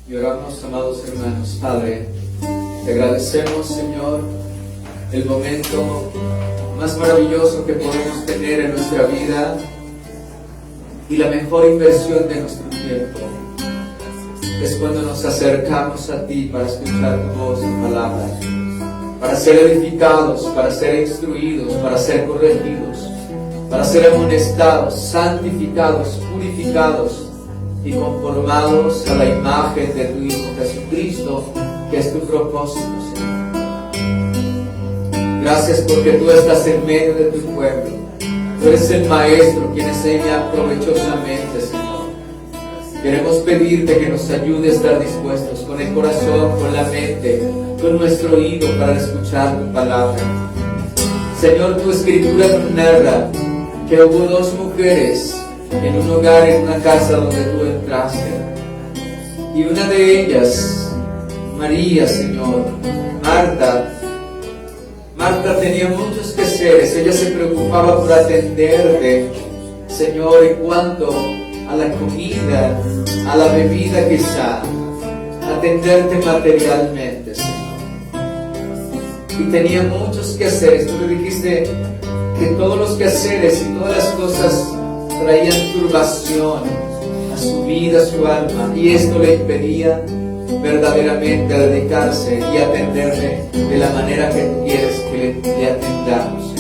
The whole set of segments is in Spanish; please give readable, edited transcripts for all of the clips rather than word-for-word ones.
Y oramos, amados hermanos. Padre, te agradecemos, Señor, el momento más maravilloso que podemos tener en nuestra vida y la mejor inversión de nuestro tiempo es cuando nos acercamos a ti para escuchar tu voz y palabra, para ser edificados, para ser instruidos, para ser corregidos, para ser amonestados, santificados, purificados y conformados a la imagen de tu Hijo Jesucristo, que es tu propósito, Señor. Gracias porque tú estás en medio de tu pueblo. Tú eres el Maestro quien enseña provechosamente, Señor. Queremos pedirte que nos ayude a estar dispuestos con el corazón, con la mente, con nuestro oído para escuchar tu palabra. Señor, tu escritura nos narra que hubo dos mujeres en un hogar, en una casa donde tú entraste. Y una de ellas, María, Señor, Marta tenía muchos quehaceres. Ella se preocupaba por atenderte, Señor, en cuanto a la comida, a la bebida quizá, atenderte materialmente, Señor. Y tenía muchos quehaceres. Tú le dijiste que todos los quehaceres y todas las cosas traían turbación a su vida, a su alma, y esto le impedía verdaderamente a dedicarse y atenderle de la manera que tú quieres que le atendamos.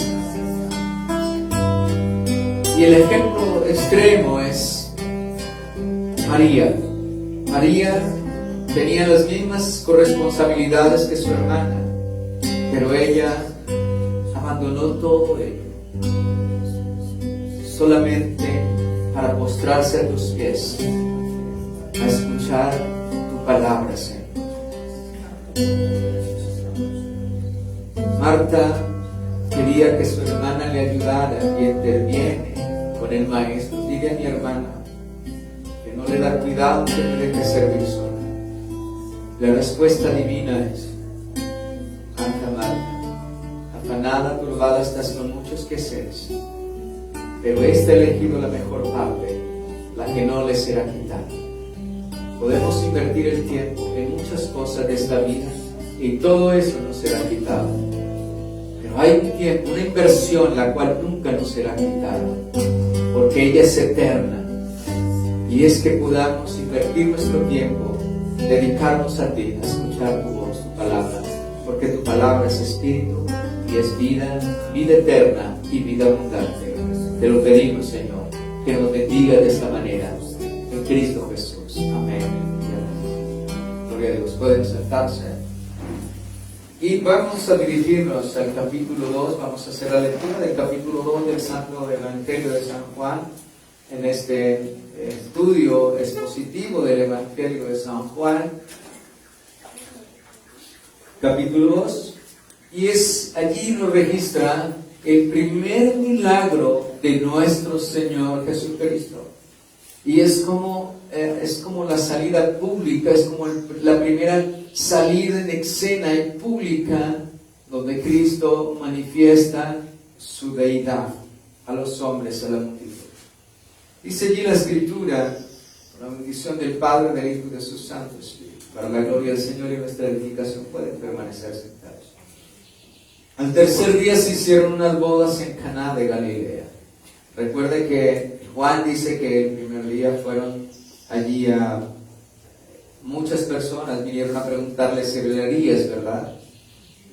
Y el ejemplo extremo es María. María tenía las mismas corresponsabilidades que su hermana, pero ella abandonó todo ello solamente para postrarse a tus pies, a escuchar tu palabra, Señor. Marta quería que su hermana le ayudara y interviene con el Maestro. Dile a mi hermana que no le da cuidado, que me deje servir sola. La respuesta divina es: Marta, afanada, turbada estás con muchos quehaceres, pero éste ha elegido la mejor parte, la que no le será quitada. Podemos invertir el tiempo en muchas cosas de esta vida y todo eso nos será quitado. Pero hay un tiempo, una inversión la cual nunca nos será quitada, porque ella es eterna. Y es que podamos invertir nuestro tiempo, dedicarnos a ti, a escuchar tu voz, tu palabra, porque tu palabra es espíritu y es vida, vida eterna y vida abundante. Te lo pedimos, Señor, que nos bendiga de esta manera, en Cristo Jesús. Amén. Gloria a Dios. Pueden sentarse. Y vamos a dirigirnos al capítulo 2. Vamos a hacer la lectura del capítulo 2 del Santo Evangelio de San Juan, en este estudio expositivo del Evangelio de San Juan, capítulo 2. Y allí nos registra el primer milagro de nuestro Señor Jesucristo. Y es como la salida pública, es como la primera salida en escena y pública donde Cristo manifiesta su deidad a los hombres, a la multitud. Dice allí la Escritura, con la bendición del Padre, del Hijo y de su Santo Espíritu, para la gloria del Señor y nuestra edificación. Pueden permanecer sentados. Al tercer día se hicieron unas bodas en Caná de Galilea. Recuerde que Juan dice que el primer día fueron allí muchas personas vinieron a preguntarle señorías, ¿verdad?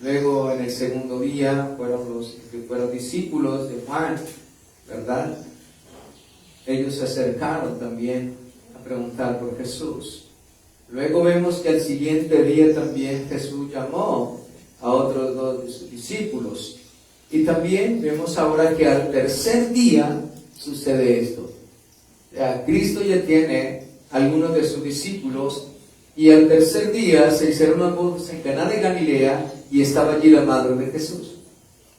Luego en el segundo día fueron discípulos de Juan, ¿verdad? Ellos se acercaron también a preguntar por Jesús. Luego vemos que al siguiente día también Jesús llamó a otros dos de sus discípulos. Y también vemos ahora que al tercer día sucede esto. Cristo ya tiene algunos de sus discípulos y al tercer día se hicieron unas bodas en Caná de Galilea y estaba allí la madre de Jesús.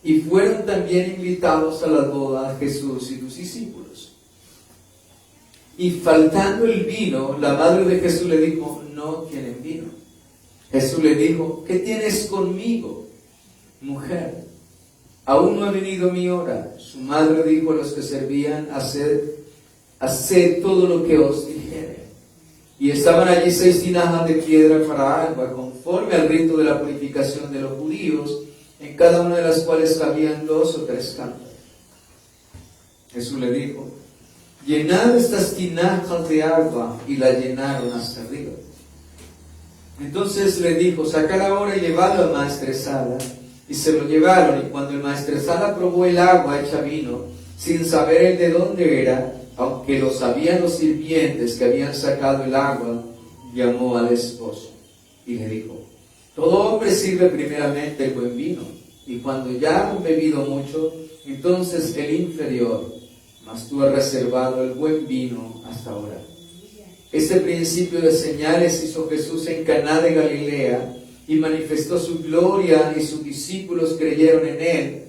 Y fueron también invitados a las bodas Jesús y sus discípulos. Y faltando el vino, la madre de Jesús le dijo: no tienen vino. Jesús le dijo: ¿qué tienes conmigo, mujer? Aún no ha venido mi hora. Su madre dijo a los que servían: haced todo lo que os dijere. Y estaban allí 6 tinajas de piedra para agua, conforme al rito de la purificación de los judíos, en cada una de las cuales cabían 2 o 3 cántaros. Jesús le dijo: llenad estas tinajas de agua, y la llenaron hasta arriba. Entonces le dijo: sacad ahora y llevadlo al maestresala. Y se lo llevaron, y cuando el maestresala probó el agua hecha vino, sin saber él de dónde era, aunque lo sabían los sirvientes que habían sacado el agua, llamó al esposo y le dijo: todo hombre sirve primeramente el buen vino, y cuando ya han bebido mucho, entonces el inferior, mas tú has reservado el buen vino hasta ahora. Este principio de señales hizo Jesús en Caná de Galilea, y manifestó su gloria, y sus discípulos creyeron en él.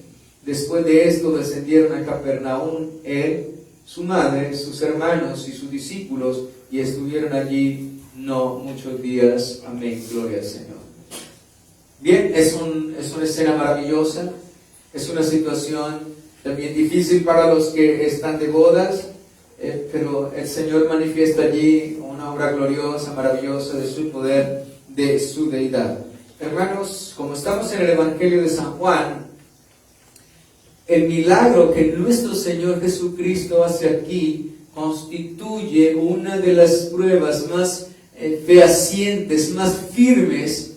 Después de esto descendieron a Capernaum él, su madre, sus hermanos y sus discípulos, y estuvieron allí no muchos días. Amén, gloria al Señor. Bien, es una escena maravillosa, es una situación también difícil para los que están de bodas, pero el Señor manifiesta allí una obra gloriosa, maravillosa de su poder, de su deidad. Hermanos, como estamos en el Evangelio de San Juan, el milagro que nuestro Señor Jesucristo hace aquí constituye una de las pruebas más fehacientes, más firmes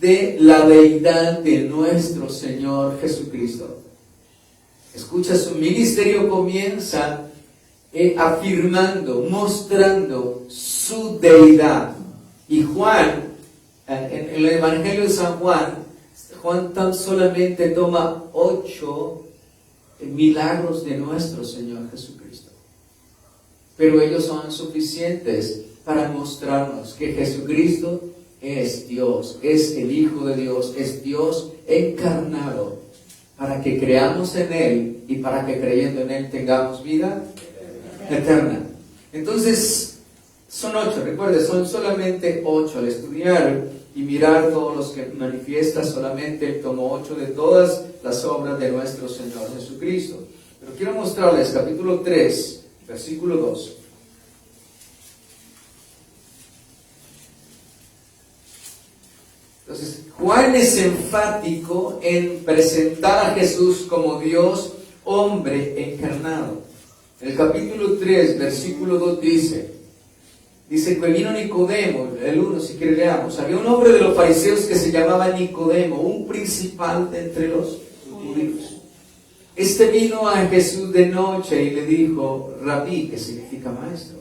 de la deidad de nuestro Señor Jesucristo. Escucha, su ministerio comienza afirmando, mostrando su deidad. Y Juan, en el Evangelio de San Juan, Juan tan solamente toma 8 milagros de nuestro Señor Jesucristo. Pero ellos son suficientes para mostrarnos que Jesucristo es Dios, es el Hijo de Dios, es Dios encarnado, para que creamos en Él y para que creyendo en Él tengamos vida eterna. Entonces, son 8, recuerde, son solamente 8. Al estudiar y mirar todos los que manifiesta, solamente Él tomó 8 de todas las obras de nuestro Señor Jesucristo. Pero quiero mostrarles capítulo 3, versículo 2. Entonces, Juan es enfático en presentar a Jesús como Dios, hombre encarnado. En el capítulo 3, versículo 2 dice que vino Nicodemo, el 1, si quiere leamos. Había un hombre de los fariseos que se llamaba Nicodemo, un principal de entre los judíos. Este vino a Jesús de noche y le dijo: Rabí, que significa maestro,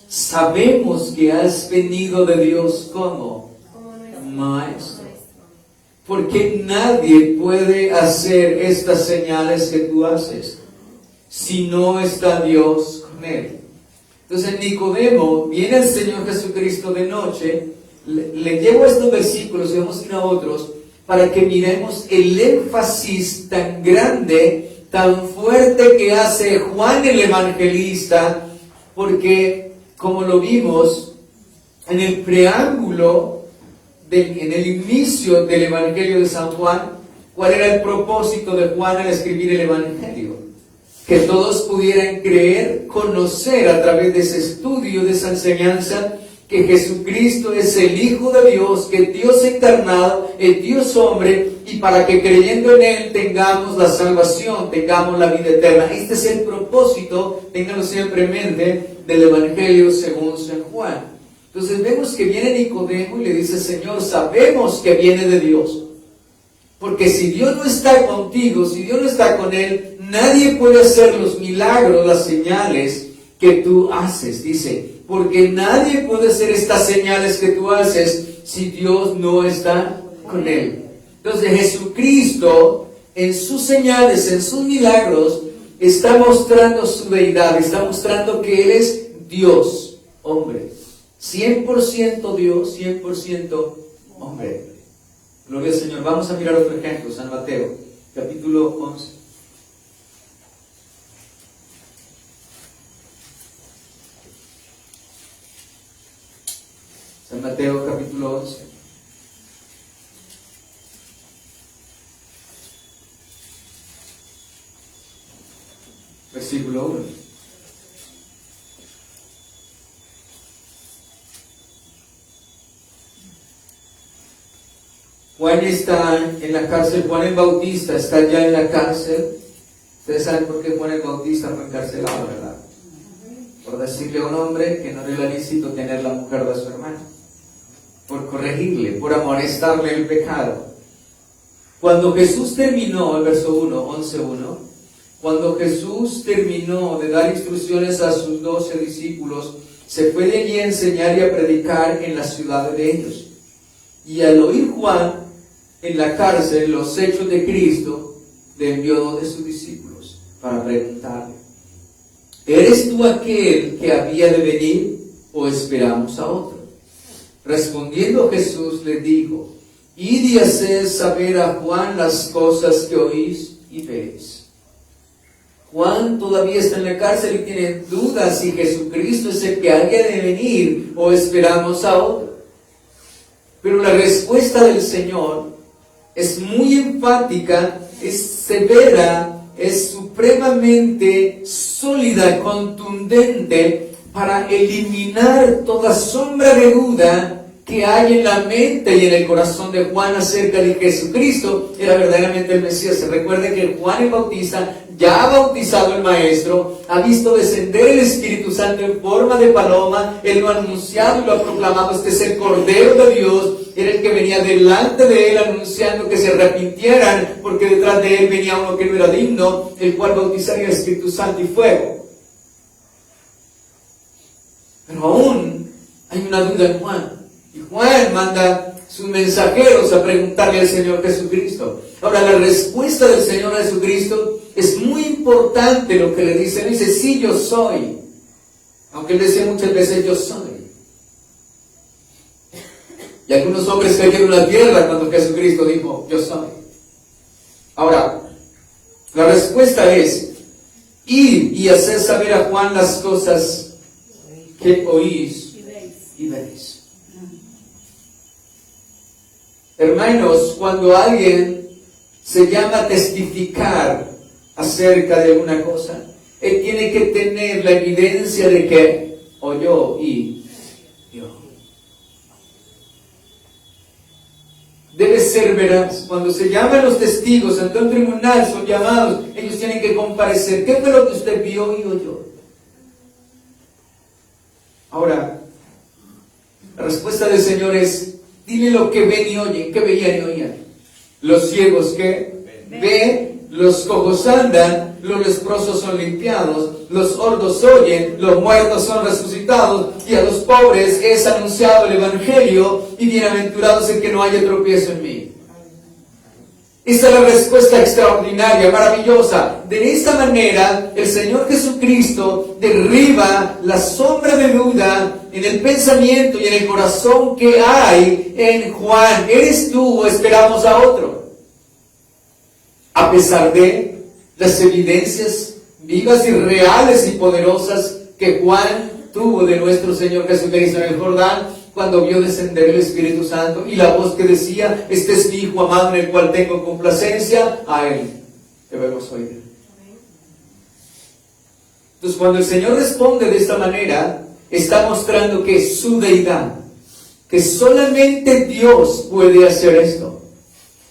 sabemos que has venido de Dios como maestro, porque nadie puede hacer estas señales que tú haces si no está Dios con él. Entonces Nicodemo viene al Señor Jesucristo de noche. Le llevo estos versículos y vamos a ir a otros para que miremos el énfasis tan grande, tan fuerte que hace Juan el Evangelista, porque como lo vimos en el preámbulo, en el inicio del Evangelio de San Juan, ¿cuál era el propósito de Juan al escribir el Evangelio? Que todos pudieran creer, conocer a través de ese estudio, de esa enseñanza, que Jesucristo es el Hijo de Dios, que Dios encarnado, el Dios hombre, y para que creyendo en Él tengamos la salvación, tengamos la vida eterna. Este es el propósito, ténganlo siempre en mente, del Evangelio según San Juan. Entonces vemos que viene Nicodemo y le dice: Señor, sabemos que viene de Dios, porque si Dios no está contigo, si Dios no está con Él, nadie puede hacer los milagros, las señales que tú haces. Dice, porque nadie puede hacer estas señales que tú haces si Dios no está con Él. Entonces Jesucristo, en sus señales, en sus milagros, está mostrando su deidad, está mostrando que Él es Dios, hombre. 100% Dios, 100% hombre. Gloria al Señor. Vamos a mirar otro ejemplo, San Mateo, capítulo 11. San Mateo, capítulo 11. Versículo 1. Juan está en la cárcel, Juan el Bautista está ya en la cárcel. Ustedes saben por qué Juan el Bautista fue encarcelado, ¿verdad? Por decirle a un hombre que no era lícito tener la mujer de su hermano, por corregirle, por amonestarle el pecado. Cuando Jesús terminó, el verso 1, 11:1, cuando Jesús terminó de dar instrucciones a sus 12 discípulos, se fue de allí a enseñar y a predicar en las ciudades de ellos. Y al oír Juan en la cárcel los hechos de Cristo, le envió 2 de sus discípulos para preguntarle: ¿eres tú aquel que había de venir o esperamos a otro? Respondiendo Jesús les dijo: id y haced saber a Juan las cosas que oís y veis. Juan todavía está en la cárcel y tiene dudas si Jesucristo es el que había de venir o esperamos a otro. Pero la respuesta del Señor es muy enfática, es severa, es supremamente sólida, contundente, para eliminar toda sombra de duda que hay en la mente y en el corazón de Juan acerca de que Jesucristo era verdaderamente el Mesías. Se recuerde que Juan el Bautista ya ha bautizado el Maestro, ha visto descender el Espíritu Santo en forma de paloma, él lo ha anunciado y lo ha proclamado: este es el Cordero de Dios, era el que venía delante de él anunciando que se arrepintieran, porque detrás de él venía uno que no era digno, el cual bautizaría el Espíritu Santo y fuego. Pero aún hay una duda en Juan, y Juan manda sus mensajeros a preguntarle al Señor Jesucristo. Ahora, la respuesta del Señor Jesucristo es muy importante. Lo que le dice: dice, sí, yo soy, aunque él decía muchas veces yo soy. Y algunos hombres cayeron en la tierra cuando Jesucristo dijo yo soy. Ahora, la respuesta es: ir y hacer saber a Juan las cosas que oís y veis. Hermanos, cuando alguien se llama a testificar acerca de alguna cosa, él tiene que tener la evidencia de que oyó y vio. Debe ser veraz. Cuando se llaman los testigos ante un tribunal, son llamados, ellos tienen que comparecer. ¿Qué fue lo que usted vio y oyó? Ahora, la respuesta del Señor es: dile lo que ven y oyen. ¿Qué veían y oían? Los ciegos que ven, los cojos andan, los leprosos son limpiados, los sordos oyen, los muertos son resucitados, y a los pobres es anunciado el Evangelio, y bienaventurados el que no haya tropiezo en mí. Esa es la respuesta extraordinaria, maravillosa. De esta manera, el Señor Jesucristo derriba la sombra de duda en el pensamiento y en el corazón que hay en Juan. ¿Eres tú o esperamos a otro? A pesar de las evidencias vivas y reales y poderosas que Juan tuvo de nuestro Señor Jesucristo en el Jordán, cuando vio descender el Espíritu Santo y la voz que decía: este es mi Hijo amado en el cual tengo complacencia, a él debemos oír. Entonces, cuando el Señor responde de esta manera, está mostrando que es su deidad, que solamente Dios puede hacer esto.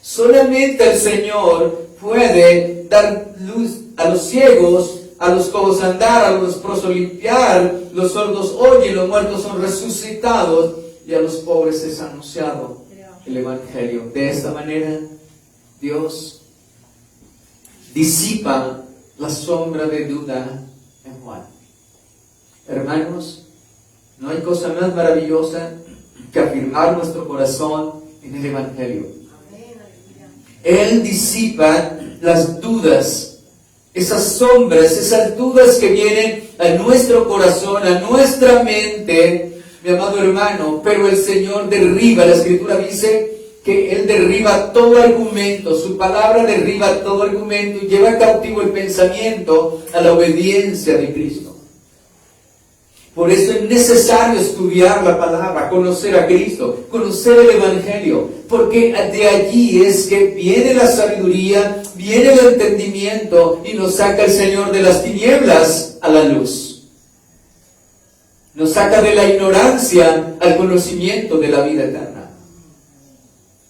Solamente el Señor puede dar luz a los ciegos, a los cojos andar, a los leprosos limpiar, los sordos oyen, los muertos son resucitados, y a los pobres es anunciado el Evangelio. De esta manera, Dios disipa la sombra de duda en Juan. Hermanos, no hay cosa más maravillosa que afirmar nuestro corazón en el Evangelio. Él disipa las dudas, esas sombras, esas dudas que vienen a nuestro corazón, a nuestra mente, mi amado hermano. Pero el Señor derriba, la Escritura dice que Él derriba todo argumento, su palabra derriba todo argumento y lleva cautivo el pensamiento a la obediencia de Cristo. Por eso es necesario estudiar la palabra, conocer a Cristo, conocer el Evangelio, porque de allí es que viene la sabiduría, viene el entendimiento y nos saca el Señor de las tinieblas a la luz. Nos saca de la ignorancia al conocimiento de la vida eterna.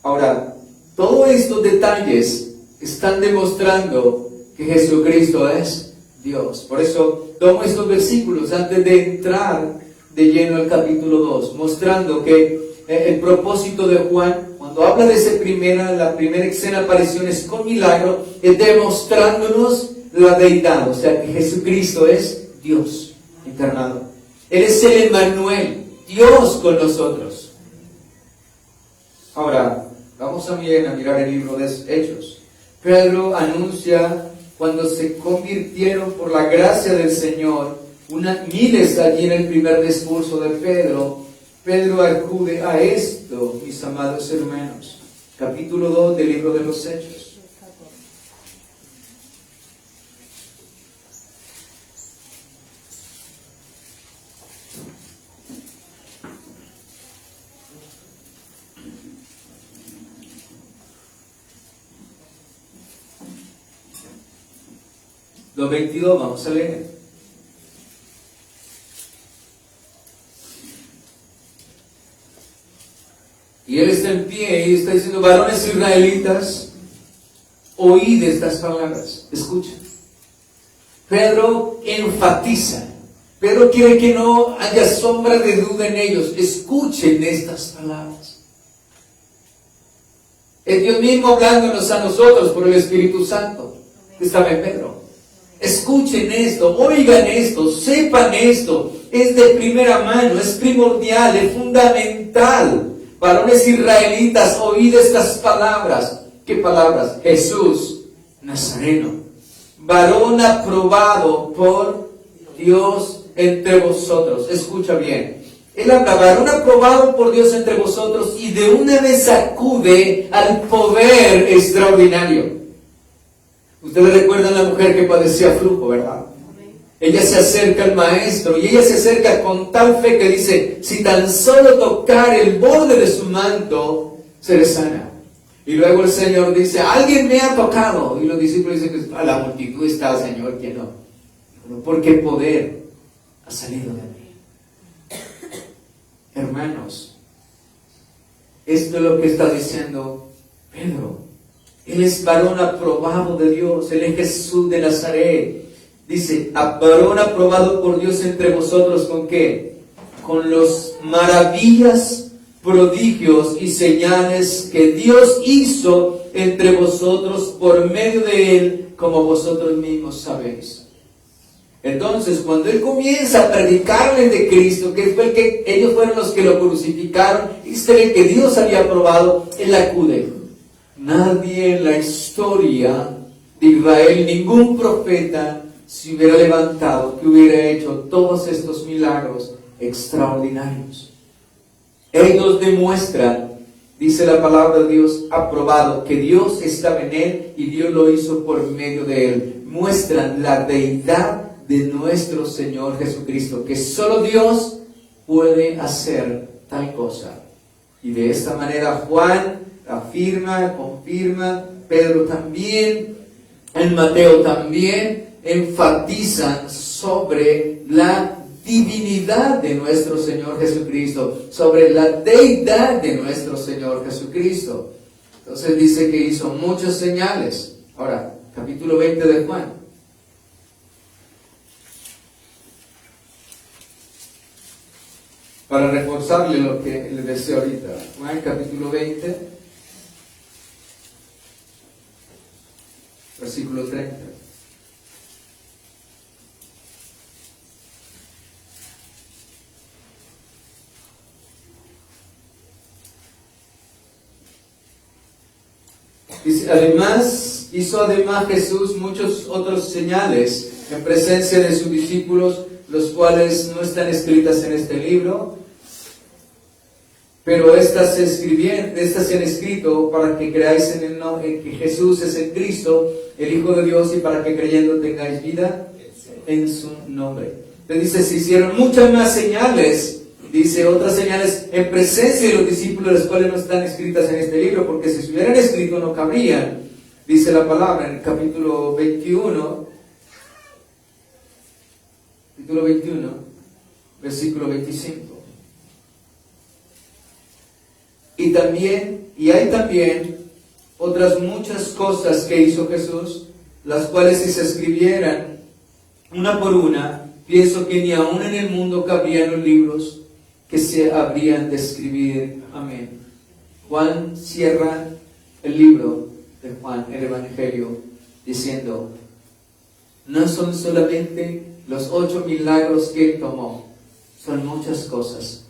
Ahora, Todos estos detalles están demostrando que Jesucristo es Dios. Por eso tomo estos versículos antes de entrar de lleno al capítulo 2, mostrando que el propósito de Juan, cuando habla de la primera escena de apariciones con milagro, es demostrándonos la deidad, o sea que Jesucristo es Dios encarnado. Él es el Emmanuel, Dios con nosotros. Ahora, vamos a mirar el libro de Hechos. Pedro anuncia cuando se convirtieron por la gracia del Señor, miles allí en el primer discurso de Pedro. Pedro acude a esto, mis amados hermanos. Capítulo 2 del libro de los Hechos. Los 22, vamos a leer. Y él está en pie y está diciendo: varones israelitas, oíd estas palabras. Escuchen. Pedro enfatiza. Pedro quiere que no haya sombra de duda en ellos. Escuchen estas palabras. Es Dios mismo hablándonos a nosotros por el Espíritu Santo que estaba en Pedro. Escuchen esto, oigan esto, sepan esto. Es de primera mano, es primordial, es fundamental. Varones israelitas, oíd estas palabras. ¿Qué palabras? Jesús Nazareno, varón aprobado por Dios entre vosotros. Escucha bien. Él habla, varón aprobado por Dios entre vosotros, y de una vez acude al poder extraordinario. Ustedes recuerdan a la mujer que padecía flujo, ¿verdad? Ella se acerca al maestro y ella se acerca con tal fe que dice: si tan solo tocar el borde de su manto, seré sana. Y luego el Señor dice: alguien me ha tocado. Y los discípulos dicen: a la multitud está el Señor, ¿quién no? Porque poder ha salido de mí. Hermanos, esto es lo que está diciendo Pedro. Él es varón aprobado de Dios. Él es Jesús de Nazaret. Dice: varón aprobado por Dios entre vosotros. ¿Con qué? Con los maravillas, prodigios y señales que Dios hizo entre vosotros por medio de Él, como vosotros mismos sabéis. Entonces, cuando Él comienza a predicarles de Cristo, que fue que ellos fueron los que lo crucificaron, y se ve que Dios había aprobado, Él acude. Nadie en la historia de Israel, ningún profeta, se hubiera levantado, que hubiera hecho todos estos milagros extraordinarios. Ellos demuestran, dice la palabra de Dios, aprobado, que Dios estaba en él y Dios lo hizo por medio de él. Muestran la deidad de nuestro Señor Jesucristo, que solo Dios puede hacer tal cosa. Y de esta manera Juan afirma, confirma, Pedro también, en Mateo también, enfatizan sobre la divinidad de nuestro Señor Jesucristo, sobre la deidad de nuestro Señor Jesucristo. Entonces dice que hizo muchas señales. Ahora, capítulo 20 de Juan. Para reforzarle lo que le decía ahorita. Juan capítulo 20, versículo 30. Dice, hizo además Jesús muchos otros señales en presencia de sus discípulos, los cuales no están escritas en este libro, pero estas se han escrito para que creáis en que Jesús es el Cristo, el Hijo de Dios, y para que creyendo tengáis vida en su nombre. Entonces dice, se hicieron muchas más señales. Dice, otras señales en presencia de los discípulos, las cuales no están escritas en este libro, porque si se hubieran escrito no cabrían. Dice la palabra en el capítulo 21, versículo 25. Y hay también otras muchas cosas que hizo Jesús, las cuales si se escribieran una por una, pienso que ni aún en el mundo cabrían los libros que se habrían de escribir. Amén. Juan cierra el libro de Juan, el Evangelio, diciendo, no son solamente los 8 milagros que él tomó, son muchas cosas,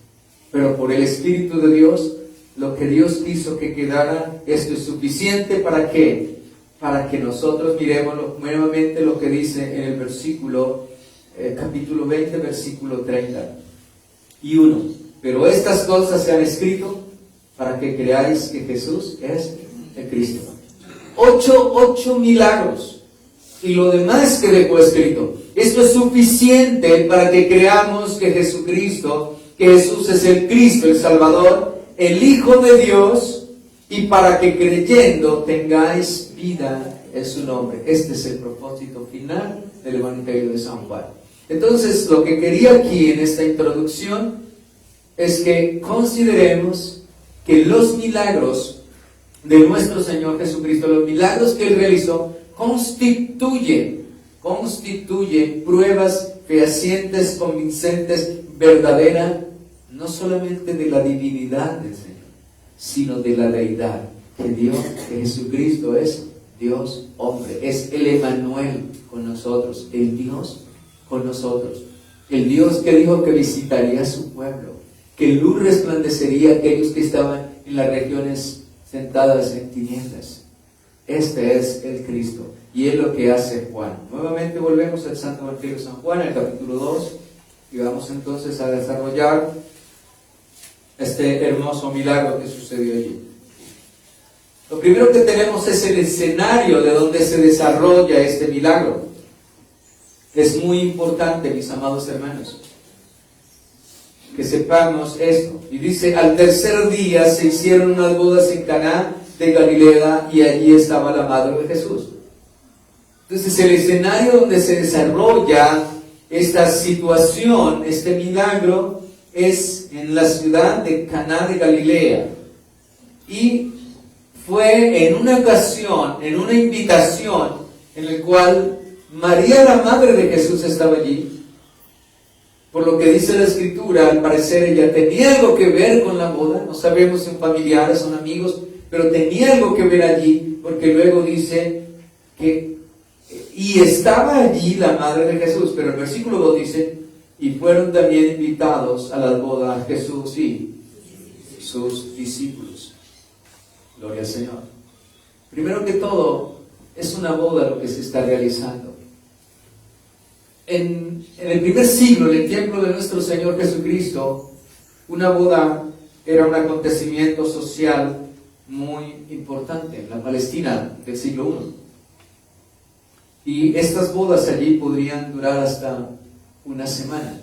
pero por el Espíritu de Dios, lo que Dios quiso que quedara, esto es suficiente. ¿Para qué? Para que nosotros miremos nuevamente lo que dice en el versículo, capítulo 20, versículo 31. Pero estas cosas se han escrito para que creáis que Jesús es el Cristo. 8 milagros. Y lo demás que dejó escrito. Esto es suficiente para que creamos que Jesucristo, que Jesús es el Cristo, el Salvador, el Hijo de Dios, y para que creyendo tengáis vida en su nombre. Este es el propósito final del Evangelio de San Juan. Entonces, lo que quería aquí en esta introducción es que consideremos que los milagros de nuestro Señor Jesucristo, los milagros que Él realizó, constituyen pruebas fehacientes, convincentes, verdaderas, no solamente de la divinidad del Señor, sino de la deidad, que Jesucristo es Dios hombre, es el Emmanuel con nosotros, el Dios con nosotros, el Dios que dijo que visitaría a su pueblo, que luz resplandecería a aquellos que estaban en las regiones sentadas en tinieblas. Este es el Cristo, y es lo que hace Juan. Nuevamente volvemos al Santo Evangelio de San Juan, en el capítulo 2, y vamos entonces a desarrollar este hermoso milagro que sucedió allí. Lo primero que tenemos es el escenario de donde se desarrolla este milagro. Es muy importante, mis amados hermanos, que sepamos esto. Y dice, al tercer día se hicieron unas bodas en Caná de Galilea, y allí estaba la madre de Jesús. Entonces, el escenario donde se desarrolla esta situación, este milagro, es en la ciudad de Caná de Galilea. Y fue en una ocasión, en una invitación, en la cual María, la madre de Jesús, estaba allí. Por lo que dice la Escritura, al parecer ella tenía algo que ver con la boda. No sabemos si son familiares, son amigos, pero tenía algo que ver allí, porque luego dice que, y estaba allí la madre de Jesús, pero el versículo 2 dice, y fueron también invitados a la boda Jesús y sus discípulos. Gloria al Señor. Primero que todo, es una boda lo que se está realizando. En el primer siglo, en el tiempo de nuestro Señor Jesucristo, una boda era un acontecimiento social muy importante en la Palestina del siglo I. Y estas bodas allí podrían durar hasta una semana.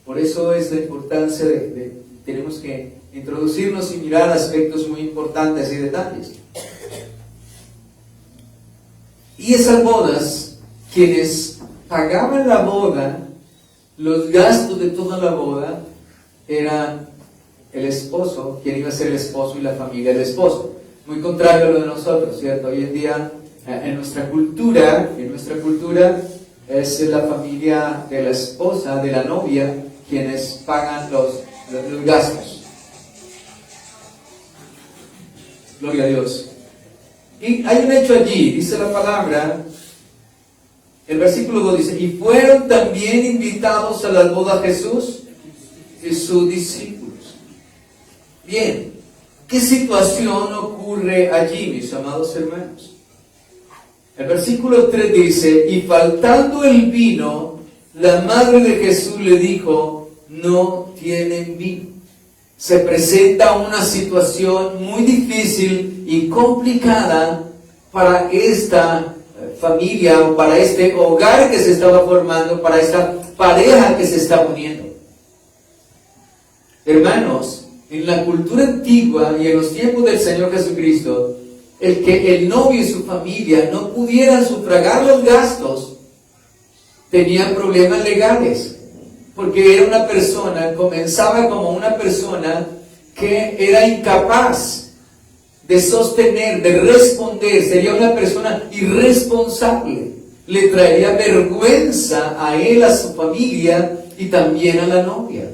Por eso es la importancia tenemos que introducirnos y mirar aspectos muy importantes y detalles. Y esas bodas, quienes pagaban la boda, los gastos de toda la boda, eran el esposo, quien iba a ser el esposo, y la familia del esposo. Muy contrario a lo de nosotros, ¿cierto? Hoy en día, en nuestra cultura, es la familia de la esposa, de la novia, quienes pagan los gastos. Gloria a Dios. Y hay un hecho allí, dice la palabra, el versículo 2 dice, y fueron también invitados a la boda Jesús y sus discípulos. Bien, ¿qué situación ocurre allí, mis amados hermanos? El versículo 3 dice, y faltando el vino, la madre de Jesús le dijo, no tienen vino. Se presenta una situación muy difícil y complicada para esta familia, o para este hogar que se estaba formando, para esta pareja que se está uniendo. Hermanos, en la cultura antigua y en los tiempos del Señor Jesucristo, el que el novio y su familia no pudieran sufragar los gastos, tenían problemas legales, porque era una persona, comenzaba como una persona que era incapaz de sostener, de responder. Sería una persona irresponsable. Le traería vergüenza a él, a su familia y también a la novia.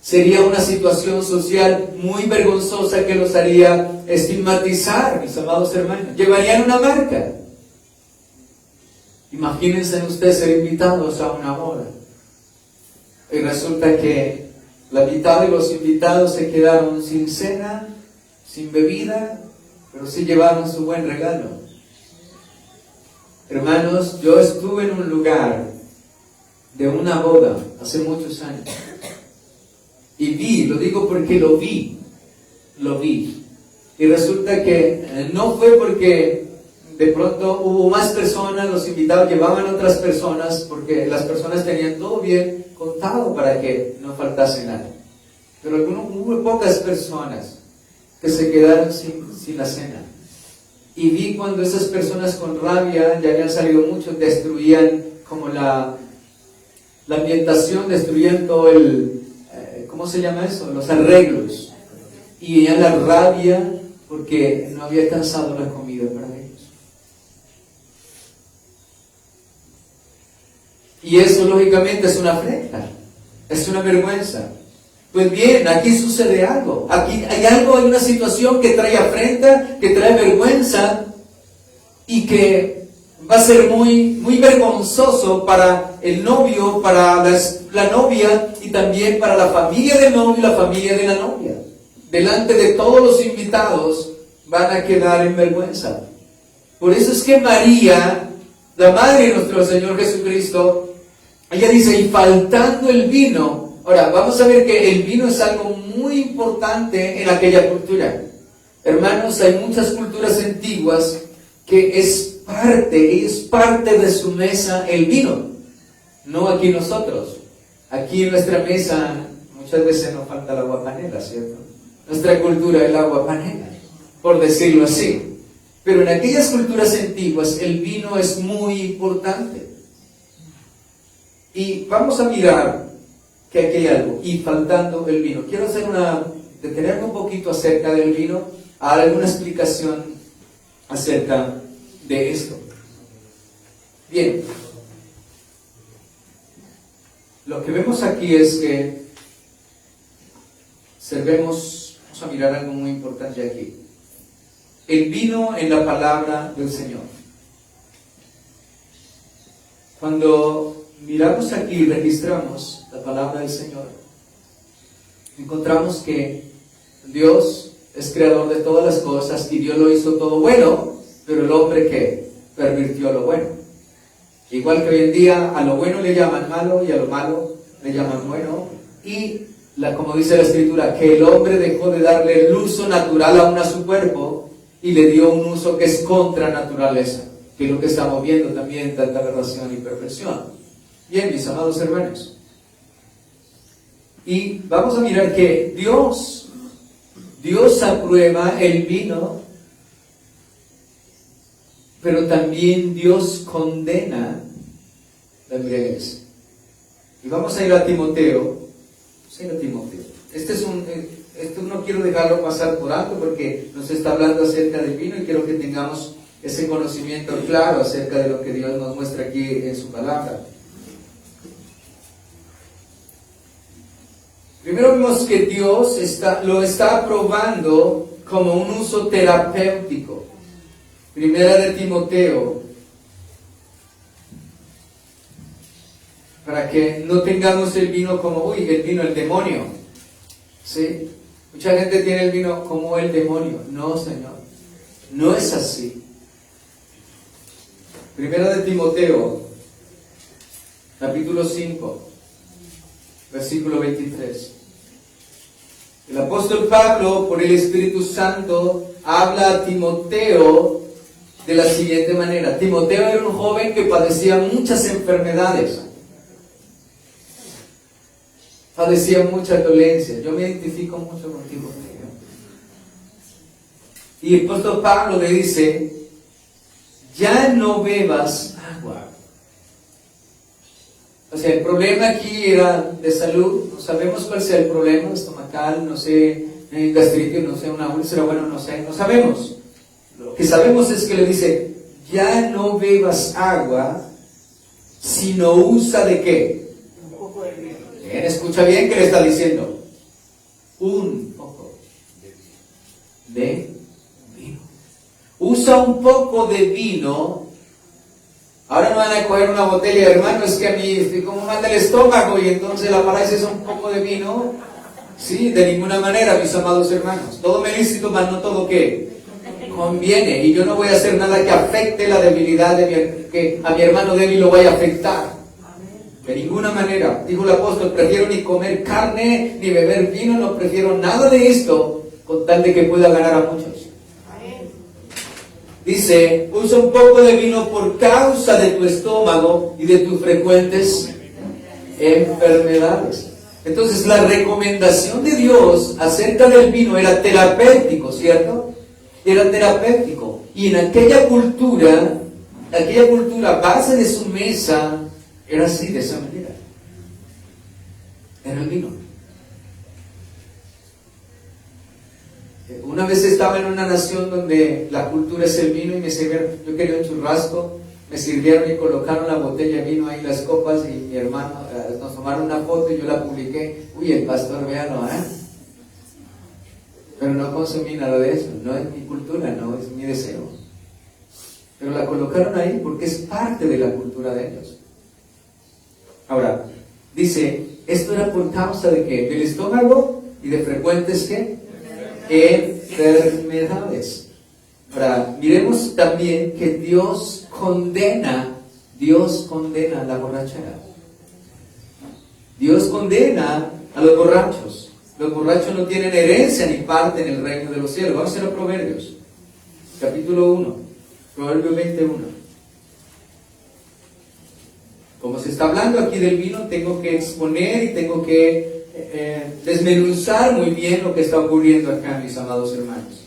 Sería una situación social muy vergonzosa que los haría estigmatizar, mis amados hermanos. Llevarían una marca. Imagínense ustedes ser invitados a una boda. Y resulta que la mitad de los invitados se quedaron sin cena, sin bebida, pero sí llevaron su buen regalo. Hermanos, yo estuve en un lugar de una boda hace muchos años. Y vi, lo digo porque lo vi. Y resulta que no fue porque de pronto hubo más personas, los invitados llevaban otras personas, porque las personas tenían todo bien contado para que no faltase nada. Pero hubo pocas personas que se quedaron sin la cena. Y vi cuando esas personas con rabia, ya habían salido muchos, destruían como la ambientación, destruían todo el, ¿cómo se llama eso? Los arreglos. Y ya la rabia porque no había alcanzado la comida para ellos. Y eso lógicamente es una afrenta, es una vergüenza. Pues bien, aquí sucede algo. Aquí hay una situación que trae afrenta, que trae vergüenza y que va a ser muy, muy vergonzoso para el novio, para la novia y también para la familia del novio y la familia de la novia. Delante de todos los invitados van a quedar en vergüenza. Por eso es que María, la madre de nuestro Señor Jesucristo, ella dice, y faltando el vino. Ahora, vamos a ver que el vino es algo muy importante en aquella cultura. Hermanos, hay muchas culturas antiguas que es parte de su mesa el vino. No aquí nosotros. Aquí en nuestra mesa muchas veces nos falta el agua panela, ¿cierto? Nuestra cultura es el agua panela, por decirlo así. Pero en aquellas culturas antiguas el vino es muy importante. Y vamos a mirar que aquí hay algo, y faltando el vino. Quiero detenerme un poquito acerca del vino, a dar alguna explicación acerca de esto. Bien, lo que vemos aquí es que vamos a mirar algo muy importante aquí. El vino en la palabra del Señor. Cuando miramos aquí y registramos la palabra del Señor, encontramos que Dios es creador de todas las cosas y Dios lo hizo todo bueno, pero el hombre que pervirtió lo bueno. Igual que hoy en día a lo bueno le llaman malo y a lo malo le llaman bueno. Y como dice la Escritura, que el hombre dejó de darle el uso natural aún a su cuerpo y le dio un uso que es contra naturaleza, que es lo que estamos viendo también, tanta aberración y perversión. Bien, mis amados hermanos, y vamos a mirar que Dios aprueba el vino, pero también Dios condena la embriaguez. Y vamos a ir a Timoteo. Esto no quiero dejarlo pasar por alto porque nos está hablando acerca del vino y quiero que tengamos ese conocimiento claro acerca de lo que Dios nos muestra aquí en su palabra. Primero vemos que Dios lo está aprobando como un uso terapéutico. Primera de Timoteo, para que no tengamos el vino como, el vino el demonio. ¿Sí? Mucha gente tiene el vino como el demonio. No, Señor, no es así. Primera de Timoteo, capítulo 5. Versículo 23. El apóstol Pablo, por el Espíritu Santo, habla a Timoteo de la siguiente manera. Timoteo era un joven que padecía muchas enfermedades. Padecía mucha dolencia. Yo me identifico mucho con Timoteo. Y el apóstol Pablo le dice, ya no bebas agua. O sea, el problema aquí era de salud. No sabemos cuál sea el problema, estomacal, no sé, gastritis, no sé, una úlcera, bueno, no sé, no sabemos. que sabemos es que le dice, ya no bebas agua, sino usa ¿de qué? Un poco de vino. Bien, escucha bien que le está diciendo. Un poco de vino. Usa un poco de vino. Ahora no van a coger una botella, hermano, es que a mí estoy como mal del estómago y entonces la palabra es un poco de vino. Sí, de ninguna manera, mis amados hermanos. Todo me lícito, mas no todo ¿qué? Conviene. Y yo no voy a hacer nada que afecte la debilidad que a mi hermano débil lo vaya a afectar. De ninguna manera. Dijo el apóstol, prefiero ni comer carne, ni beber vino, no prefiero nada de esto, con tal de que pueda ganar a muchos. Dice, usa un poco de vino por causa de tu estómago y de tus frecuentes enfermedades. Entonces la recomendación de Dios acerca del vino era terapéutico, ¿cierto? Era terapéutico. Y en aquella cultura, base de su mesa era así, de esa manera. Era el vino. Una vez estaba en una nación donde la cultura es el vino y me sirvieron, yo quería un churrasco, me sirvieron y colocaron la botella de vino ahí, las copas, y mi hermano, nos tomaron una foto y yo la publiqué. Uy, el pastor, véalo, Pero no consumí nada de eso, no es mi cultura, no es mi deseo. Pero la colocaron ahí porque es parte de la cultura de ellos. Ahora, dice, esto era por causa de ¿qué? Del estómago y de frecuentes ¿qué? Enfermedades. Ahora, miremos también que Dios condena la borrachera. Dios condena a los borrachos. Los borrachos no tienen herencia ni parte en el reino de los cielos. Vamos a ir a Proverbios, capítulo 1, Proverbio 21. Como se está hablando aquí del vino, tengo que exponer y tengo que desmenuzar muy bien lo que está ocurriendo acá, mis amados hermanos.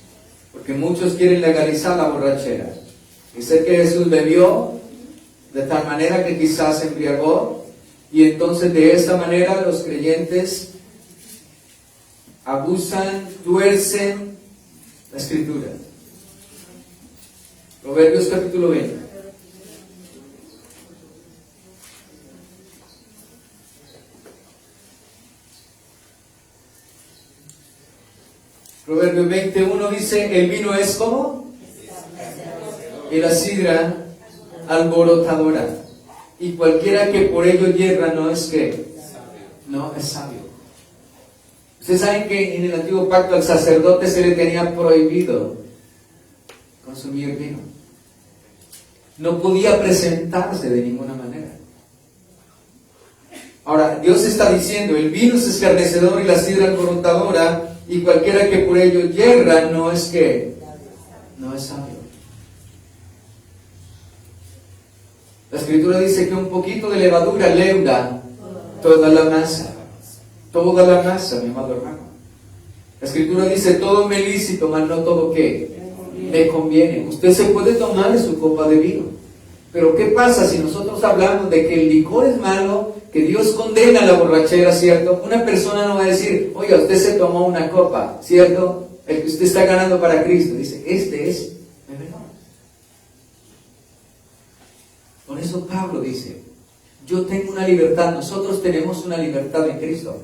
Porque muchos quieren legalizar la borrachera. Dice que Jesús bebió de tal manera que quizás se embriagó, y entonces de esta manera los creyentes abusan, tuercen la escritura. Proverbios capítulo 20. Proverbio 21 dice, el vino es como y la sidra alborotadora, y cualquiera que por ello yerra no es que no es sabio. Ustedes saben que en el antiguo pacto al sacerdote se le tenía prohibido consumir vino. No podía presentarse de ninguna manera. Ahora, Dios está diciendo, el vino es escarnecedor y la sidra alborotadora, y cualquiera que por ello yerra no es que no es sabio. La escritura dice que un poquito de levadura leuda toda la masa. Toda la masa, mi amado hermano. La escritura dice, todo me lícito, mas no todo ¿qué? Me conviene. Usted se puede tomar su copa de vino. Pero ¿qué pasa si nosotros hablamos de que el licor es malo, que Dios condena la borrachera, ¿cierto? Una persona no va a decir, oiga, usted se tomó una copa, ¿cierto? El que usted está ganando para Cristo. Dice, este es el menor. Por eso Pablo dice, yo tengo una libertad, nosotros tenemos una libertad en Cristo.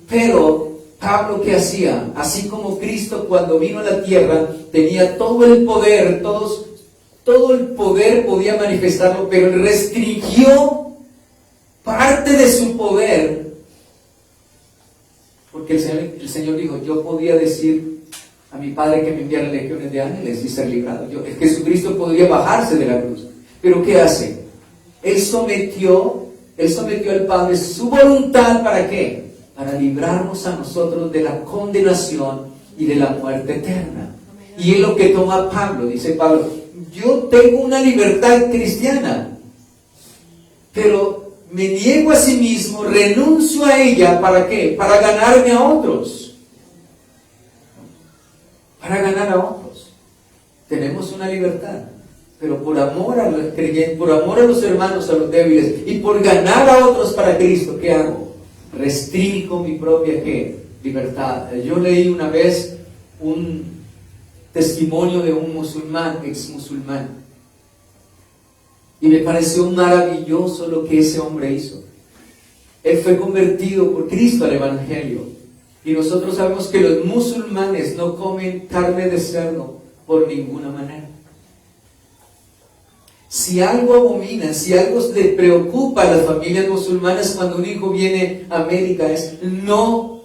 Pero Pablo, ¿qué hacía? Así como Cristo cuando vino a la tierra tenía todo el poder, todo el poder podía manifestarlo, pero él restringió parte de su poder, porque el Señor dijo, yo podía decir a mi Padre que me enviara legiones de ángeles y ser librado. Jesucristo podría bajarse de la cruz. Pero ¿qué hace? Él sometió al Padre su voluntad, ¿para qué? Para librarnos a nosotros de la condenación y de la muerte eterna. Y es lo que toma Pablo. Dice Pablo, yo tengo una libertad cristiana, pero me niego a sí mismo, renuncio a ella, ¿para qué? Para ganarme a otros. Para ganar a otros. Tenemos una libertad, pero por amor a los creyentes, por amor a los hermanos, a los débiles, y por ganar a otros para Cristo, ¿qué hago? Restringo mi propia ¿qué? Libertad. Yo leí una vez un testimonio de un musulmán, ex musulmán. Y me pareció maravilloso lo que ese hombre hizo. Él fue convertido por Cristo al Evangelio. Y nosotros sabemos que los musulmanes no comen carne de cerdo por ninguna manera. Si algo abominan, si algo le preocupa a las familias musulmanas cuando un hijo viene a América es no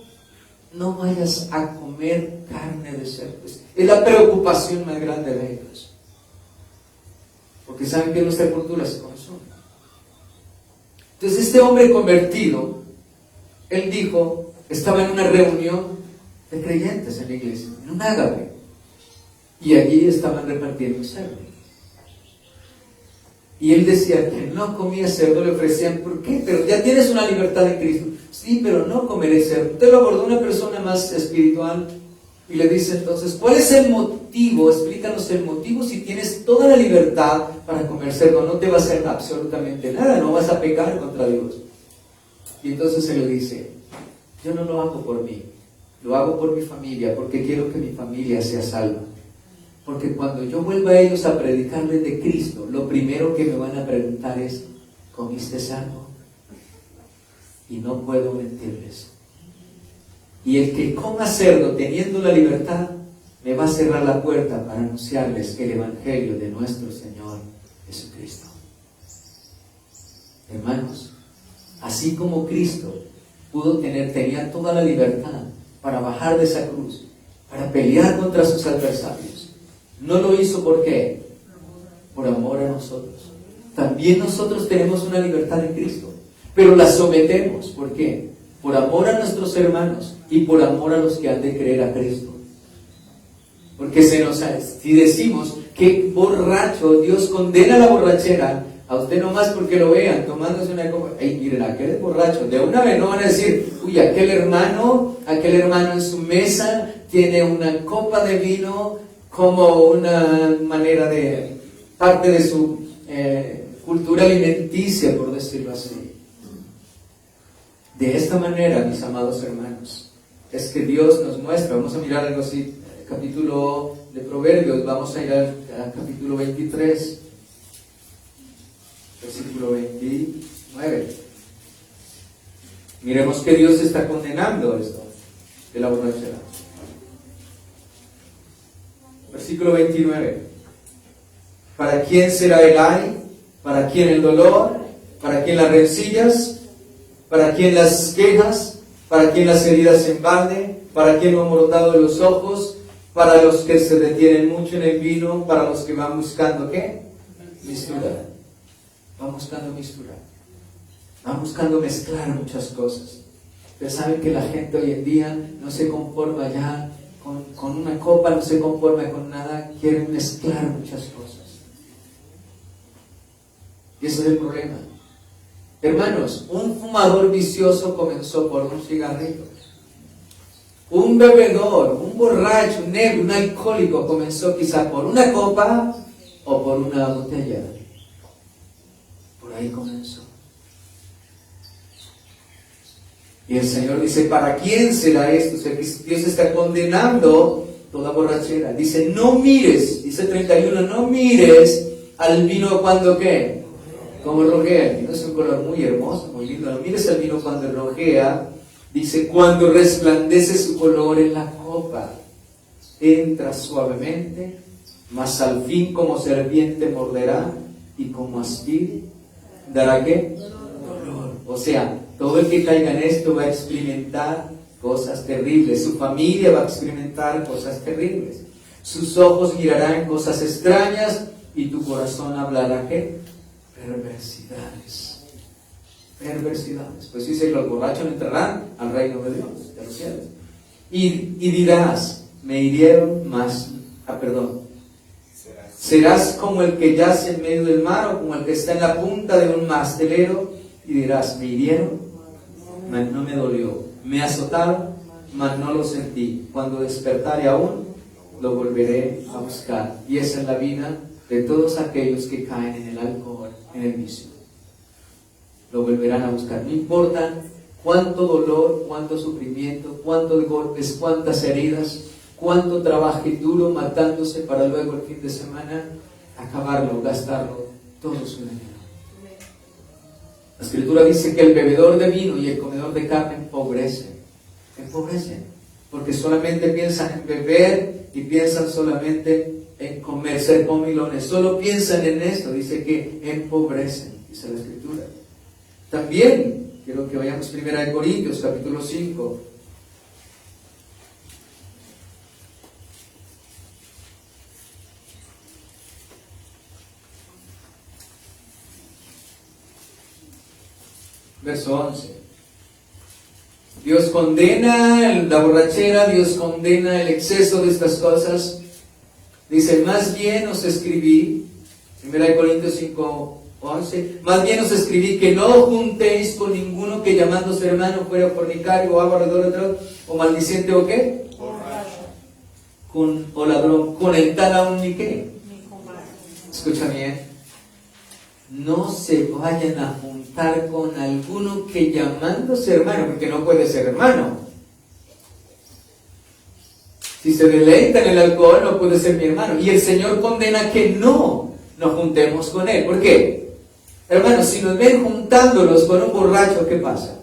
vayas a comer carne de cerdo. Es la preocupación más grande de ellos. Porque saben que nuestra cultura se consume. Entonces este hombre convertido, él dijo, estaba en una reunión de creyentes en la iglesia, en un ágape. Y allí estaban repartiendo cerdo. Y él decía que no comía cerdo, le ofrecían, ¿por qué? Pero ya tienes una libertad en Cristo. Sí, pero no comeré cerdo. Te lo abordó una persona más espiritual y le dice entonces, ¿cuál es el motivo? Explícanos el motivo si tienes toda la libertad para comer cerdo. No te va a hacer absolutamente nada, no vas a pecar contra Dios. Y entonces él le dice, yo no lo hago por mí, lo hago por mi familia, porque quiero que mi familia sea salva. Porque cuando yo vuelva a ellos a predicarles de Cristo, lo primero que me van a preguntar es, ¿comiste cerdo? Y no puedo mentirles. Y el que coma cerdo teniendo la libertad, me va a cerrar la puerta para anunciarles el Evangelio de nuestro Señor Jesucristo. Hermanos, así como Cristo tenía toda la libertad para bajar de esa cruz, para pelear contra sus adversarios, no lo hizo ¿por qué? Por amor a nosotros. También nosotros tenemos una libertad en Cristo, pero la sometemos. ¿Por qué? Por amor a nuestros hermanos y por amor a los que han de creer a Cristo. Porque si decimos que borracho, Dios condena la borrachera, a usted nomás porque lo vean tomándose una copa, hey, miren, aquel es borracho, de una vez no van a decir, uy, aquel hermano en su mesa tiene una copa de vino como una manera de, parte de su cultura alimenticia, por decirlo así. De esta manera, mis amados hermanos, es que Dios nos muestra, vamos a mirar algo así, capítulo de Proverbios, vamos a ir al capítulo 23, versículo 29. Miremos que Dios está condenando esto de la borrachera. Versículo 29. ¿Para quién será el ay? ¿Para quién el dolor? ¿Para quién las rencillas? ¿Para quién las quejas? ¿Para quién las heridas en balde? ¿Para quién lo amorotado de los ojos? Para los que se detienen mucho en el vino, para los que van buscando ¿qué? Mistura. Van buscando mistura. Van buscando mezclar muchas cosas. Pero saben que la gente hoy en día no se conforma ya con una copa, no se conforma con nada, quieren mezclar muchas cosas. Y ese es el problema. Hermanos, un fumador vicioso comenzó por un cigarrillo. Un bebedor, un borracho, un ebrio, un alcohólico comenzó quizá por una copa o por una botella. Por ahí comenzó. Y el Señor dice, ¿para quién será esto? O sea, Dios está condenando toda borrachera. Dice, no mires, dice 31, no mires al vino cuando ¿qué? Como rojea. El vino es un color muy hermoso, muy lindo. No mires al vino cuando rojea. Dice, cuando resplandece su color en la copa, entra suavemente, mas al fin como serpiente morderá y como aspire, ¿dará qué? Dolor. O sea, todo el que caiga en esto va a experimentar cosas terribles. Su familia va a experimentar cosas terribles. Sus ojos mirarán cosas extrañas y tu corazón hablará ¿qué? Perversidades. Perversidades. Pues dice, los borrachos no entrarán al reino de Dios, de los cielos. Y dirás, me hirieron más. Serás como el que yace en medio del mar o como el que está en la punta de un mastelero y dirás, me hirieron, mas no me dolió. Me azotaron, mas no lo sentí. Cuando despertare aún, lo volveré a buscar. Y esa es la vida de todos aquellos que caen en el alcohol, en el vicio. Lo volverán a buscar. No importa cuánto dolor, cuánto sufrimiento, cuántos golpes, cuántas heridas, cuánto trabaje duro matándose para luego el fin de semana acabarlo, gastarlo todo su dinero. La Escritura dice que el bebedor de vino y el comedor de carne empobrecen, porque solamente piensan en beber y piensan solamente en comer, ser comilones, solo piensan en esto, dice que empobrecen, dice la Escritura. También quiero que vayamos 1 Corintios capítulo 5. Verso 11. Dios condena la borrachera, Dios condena el exceso de estas cosas. Dice, más bien os escribí, 1 Corintios 5, 11, más bien os escribí que no juntéis con ninguno que llamándose hermano fuera fornicario o aborrecedor o maldiciente o qué, o ladrón, con el tal aún ni qué. Escucha bien. No se vayan a juntar con alguno que llamándose hermano, porque no puede ser hermano. Si se deleita en el alcohol, no puede ser mi hermano. Y el Señor condena que no nos juntemos con él. ¿Por qué? Hermanos, si nos ven juntándolos con un borracho, ¿qué pasa?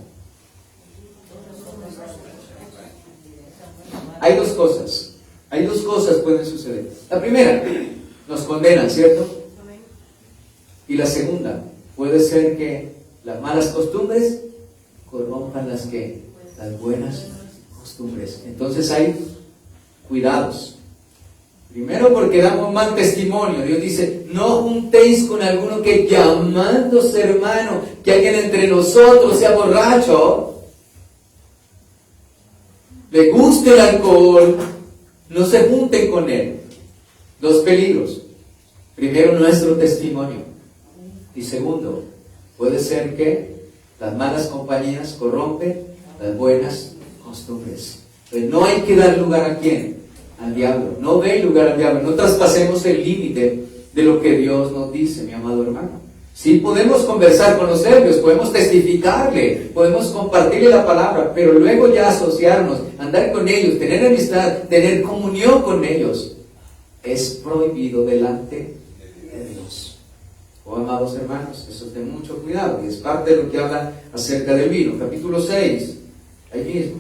Hay dos cosas pueden suceder. La primera, nos condenan, ¿cierto? Y la segunda, puede ser que las malas costumbres corrompan las buenas costumbres. Entonces hay cuidados. Primero porque damos mal testimonio. Dios dice, no juntéis con alguno que llamándose hermano, que alguien entre nosotros sea borracho, le guste el alcohol, no se junten con él. Dos peligros. Primero, nuestro testimonio. Y segundo, puede ser que las malas compañías corrompen las buenas costumbres. Entonces, no hay que dar lugar a quién, al diablo. No dé lugar al diablo. No traspasemos el límite de lo que Dios nos dice, mi amado hermano. Sí podemos conversar con los serbios, podemos testificarle, podemos compartirle la palabra, pero luego ya asociarnos, andar con ellos, tener amistad, tener comunión con ellos, es prohibido delante de Dios. Oh, amados hermanos, eso es de mucho cuidado, y es parte de lo que habla acerca del vino. Capítulo 6, ahí mismo,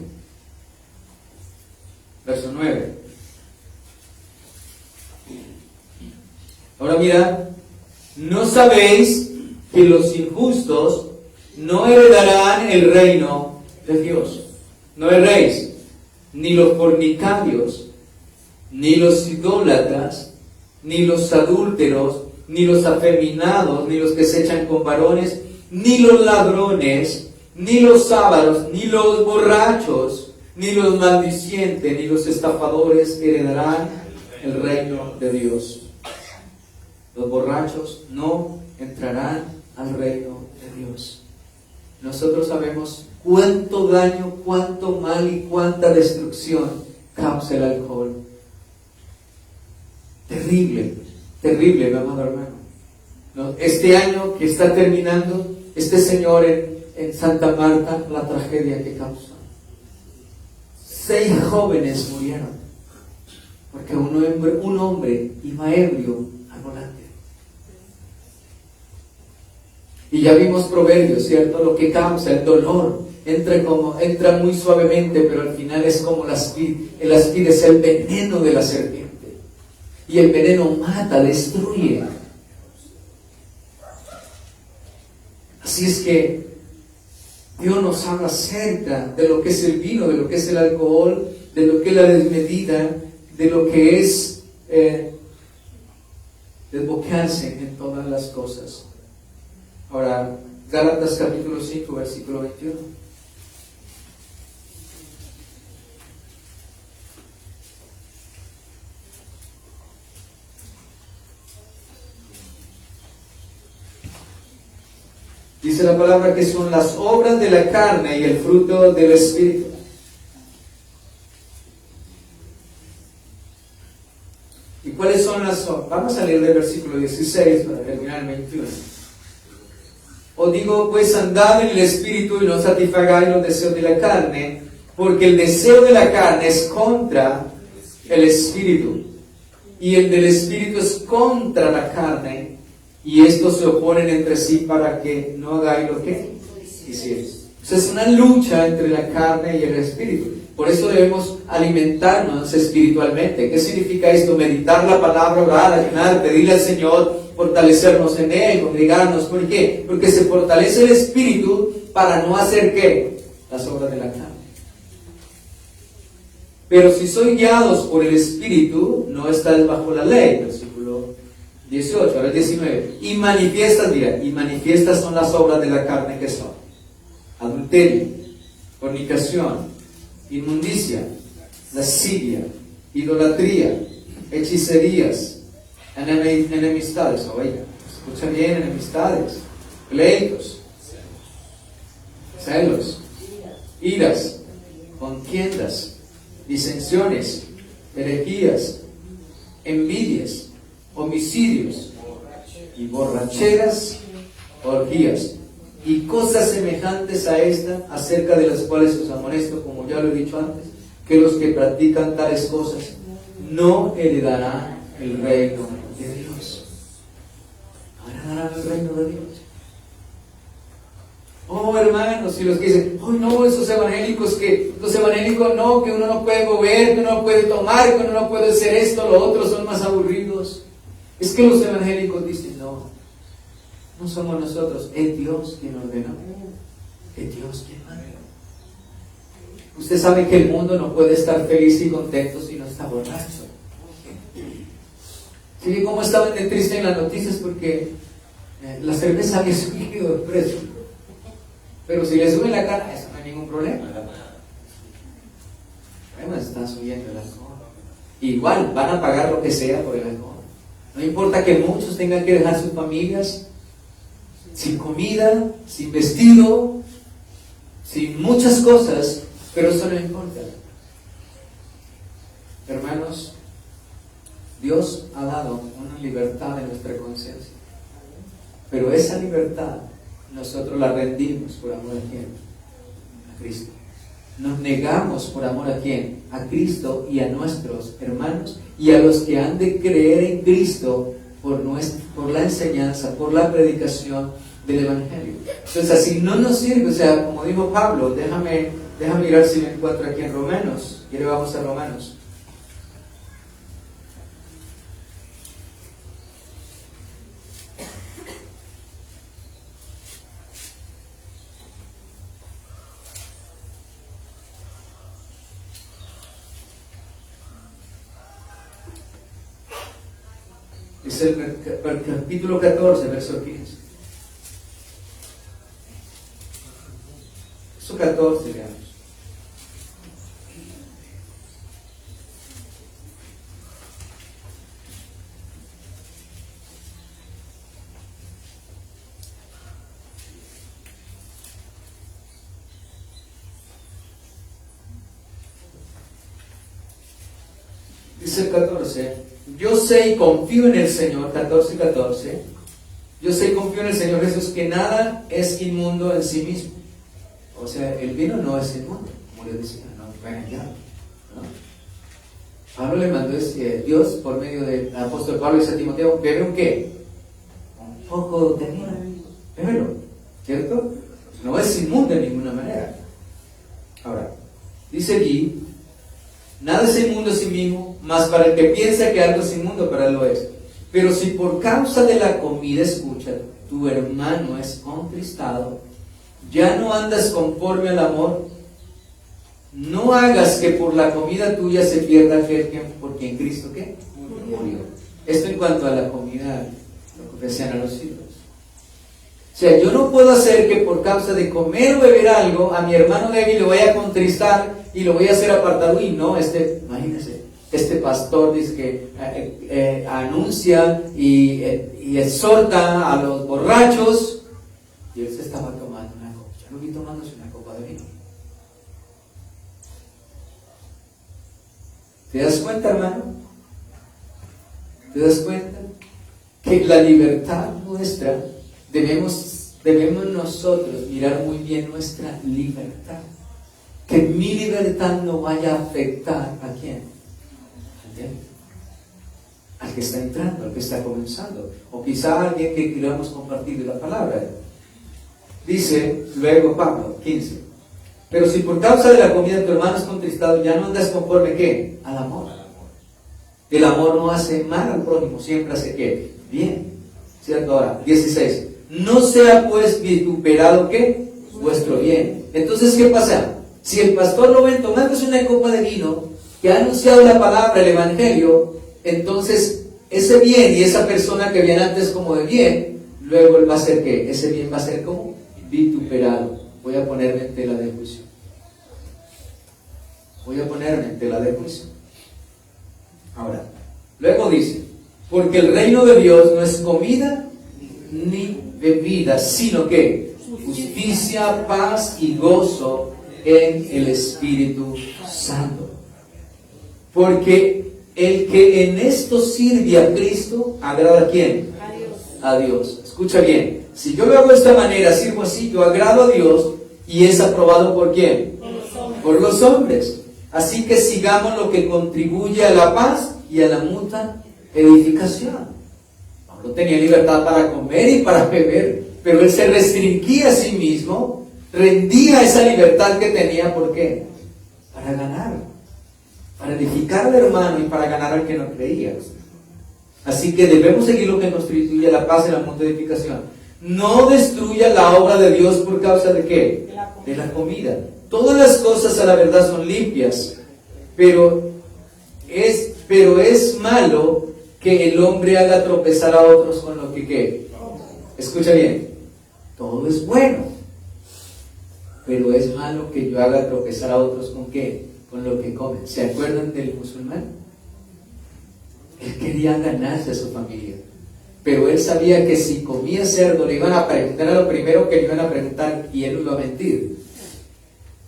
verso 9. Ahora mira, ¿no sabéis que los injustos no heredarán el reino de Dios? No erréis, ni los fornicarios, ni los idólatras, ni los adúlteros, ni los afeminados, ni los que se echan con varones, ni los ladrones, ni los ávaros, ni los borrachos, ni los maldicientes, ni los estafadores heredarán el reino de Dios. Los borrachos no entrarán al reino de Dios. Nosotros sabemos cuánto daño, cuánto mal y cuánta destrucción causa el alcohol. Terrible, terrible, mi amado hermano. Este año que está terminando, este señor en Santa Marta, la tragedia que causó. 6 jóvenes murieron porque un hombre iba ebrio al volante. Y ya vimos Proverbios, ¿cierto? Lo que causa el dolor entra muy suavemente, pero al final es como el aspid es el veneno de la serpiente. Y el veneno mata, destruye. Así es que Dios nos habla acerca de lo que es el vino, de lo que es el alcohol, de lo que es la desmedida, de lo que es desbocarse en todas las cosas. Ahora, Gálatas capítulo 5, versículo 21. Dice la palabra que son las obras de la carne y el fruto del Espíritu. ¿Y cuáles son las obras? Vamos a leer del versículo 16 para terminar el 21. Os digo, pues andad en el Espíritu y no satisfagáis los deseos de la carne, porque el deseo de la carne es contra el espíritu. Y el del espíritu es contra la carne, y estos se oponen entre sí para que no hagáis lo que quisierais. Es una lucha entre la carne y el espíritu. Por eso debemos alimentarnos espiritualmente. ¿Qué significa esto? Meditar la palabra, orar, ayunar, pedirle al Señor, fortalecernos en Él, congregarnos. ¿Por qué? Porque se fortalece el espíritu para no hacer ¿qué? Las obras de la carne. Pero si sois guiados por el espíritu, no estáis bajo la ley. Versículo 18, ahora el 19. Y manifiestas son las obras de la carne que son: adulterio, fornicación, inmundicia, lascivia, idolatría, hechicerías, enemistades, oiga, escucha bien, enemistades, pleitos, celos, iras, contiendas, disensiones, herejías, envidias, homicidios y borracheras, orgías y cosas semejantes a esta, acerca de las cuales os amonesto, como ya lo he dicho antes, que los que practican tales cosas no heredarán el reino de Dios. No heredarán el reino de Dios. Oh, hermanos, y los que dicen, oh no, esos evangélicos no, que uno no puede mover, que uno no puede tomar, que uno no puede hacer esto, lo otro, son más aburridos. Es que los evangélicos dicen, no somos nosotros, es Dios quien ordenó, es Dios quien mandó. Usted sabe que el mundo no puede estar feliz y contento si no está borracho. Sí, como estaba de triste en las noticias porque la cerveza había subido de precio. Pero si le suben la cara, eso no hay ningún problema. Además está subiendo el alcohol. Igual van a pagar lo que sea por el alcohol. No importa que muchos tengan que dejar sus familias sin comida, sin vestido, sin muchas cosas, pero eso no importa. Hermanos, Dios ha dado una libertad en nuestra conciencia, pero esa libertad nosotros la rendimos por amor a quién? A Cristo. Nos negamos por amor a quién? A Cristo y a nuestros hermanos y a los que han de creer en Cristo por la enseñanza, por la predicación del Evangelio. Entonces así no nos sirve, o sea, como dijo Pablo, déjame mirar si me encuentro aquí en Romanos. Y ahora vamos a Romanos. Es el capítulo 14, verso 15. Verso 14, veamos. Dice el 14. Yo sé y confío en el Señor, 14:14. Yo sé y confío en el Señor Jesús que nada es inmundo en sí mismo. O sea, el vino no es inmundo, como le decía, no vayan ya, ¿no? Pablo le mandó Dios por medio del apóstol Pablo y a Timoteo, ¿bebe un qué? Un poco de vino, bébelo, ¿cierto? No es inmundo de ninguna manera. Ahora, dice allí, nada es inmundo en sí mismo, mas para el que piensa que algo es inmundo, para él lo es. Pero si por causa de la comida, escucha, tu hermano es contristado, ya no andas conforme al amor, no hagas que por la comida tuya se pierda aquel que por quien Cristo ¿qué? Murió. Esto en cuanto a la comida, lo que ofrecían a los ídolos. O sea, yo no puedo hacer que por causa de comer o beber algo a mi hermano débil lo vaya a contristar y lo voy a hacer apartado. Y no, imagínense, este pastor dice que anuncia y exhorta a los borrachos, y él se estaba tomando una copa. Ya lo vi tomándose una copa de vino. ¿Te das cuenta, hermano? ¿Te das cuenta? Que la libertad nuestra, debemos nosotros mirar muy bien nuestra libertad. Que mi libertad no vaya a afectar ¿a quién? que está entrando, al que está comenzando, o quizá a alguien que queramos compartir la palabra. Dice luego Pablo, 15, pero si por causa de la comida tu hermano es contristado, ya no andas conforme, ¿qué? Al amor. El amor no hace mal al prójimo, siempre hace, ¿qué? Bien. ¿Cierto? Ahora, 16, no sea pues vituperado, ¿qué? Vuestro bien. Entonces, ¿qué pasa? Si el pastor lo ven tomándose una copa de vino, que ha anunciado la palabra, el evangelio, entonces ese bien y esa persona que viene antes como de bien, luego él va a ser ¿qué? Ese bien va a ser como vituperado. Voy a ponerme en tela de juicio. Voy a ponerme en tela de juicio. Ahora, luego dice, porque el reino de Dios no es comida ni bebida, sino que justicia, paz y gozo en el Espíritu Santo. Porque el que en esto sirve a Cristo, ¿agrada a quién? A Dios. A Dios. Escucha bien, si yo lo hago de esta manera, sirvo así, yo agrado a Dios y es aprobado ¿por quién? Por los hombres. Así que sigamos lo que contribuye a la paz y a la mutua edificación. Pablo tenía libertad para comer y para beber, pero él se restringía a sí mismo, rendía esa libertad que tenía, ¿por qué? Para ganar, para edificar al hermano y para ganar al que no creía. Así que debemos seguir lo que constituye la paz y la mutua edificación. No destruya la obra de Dios por causa de ¿qué? De la comida. Todas las cosas a la verdad son limpias, pero es malo que el hombre haga tropezar a otros con lo que ¿qué? Escucha bien, todo es bueno, pero es malo que yo haga tropezar a otros con ¿qué? Con lo que comen. ¿Se acuerdan del musulmán? Él quería ganarse a su familia, pero él sabía que si comía cerdo le iban a preguntar a lo primero que le iban a preguntar y él no iba a mentir.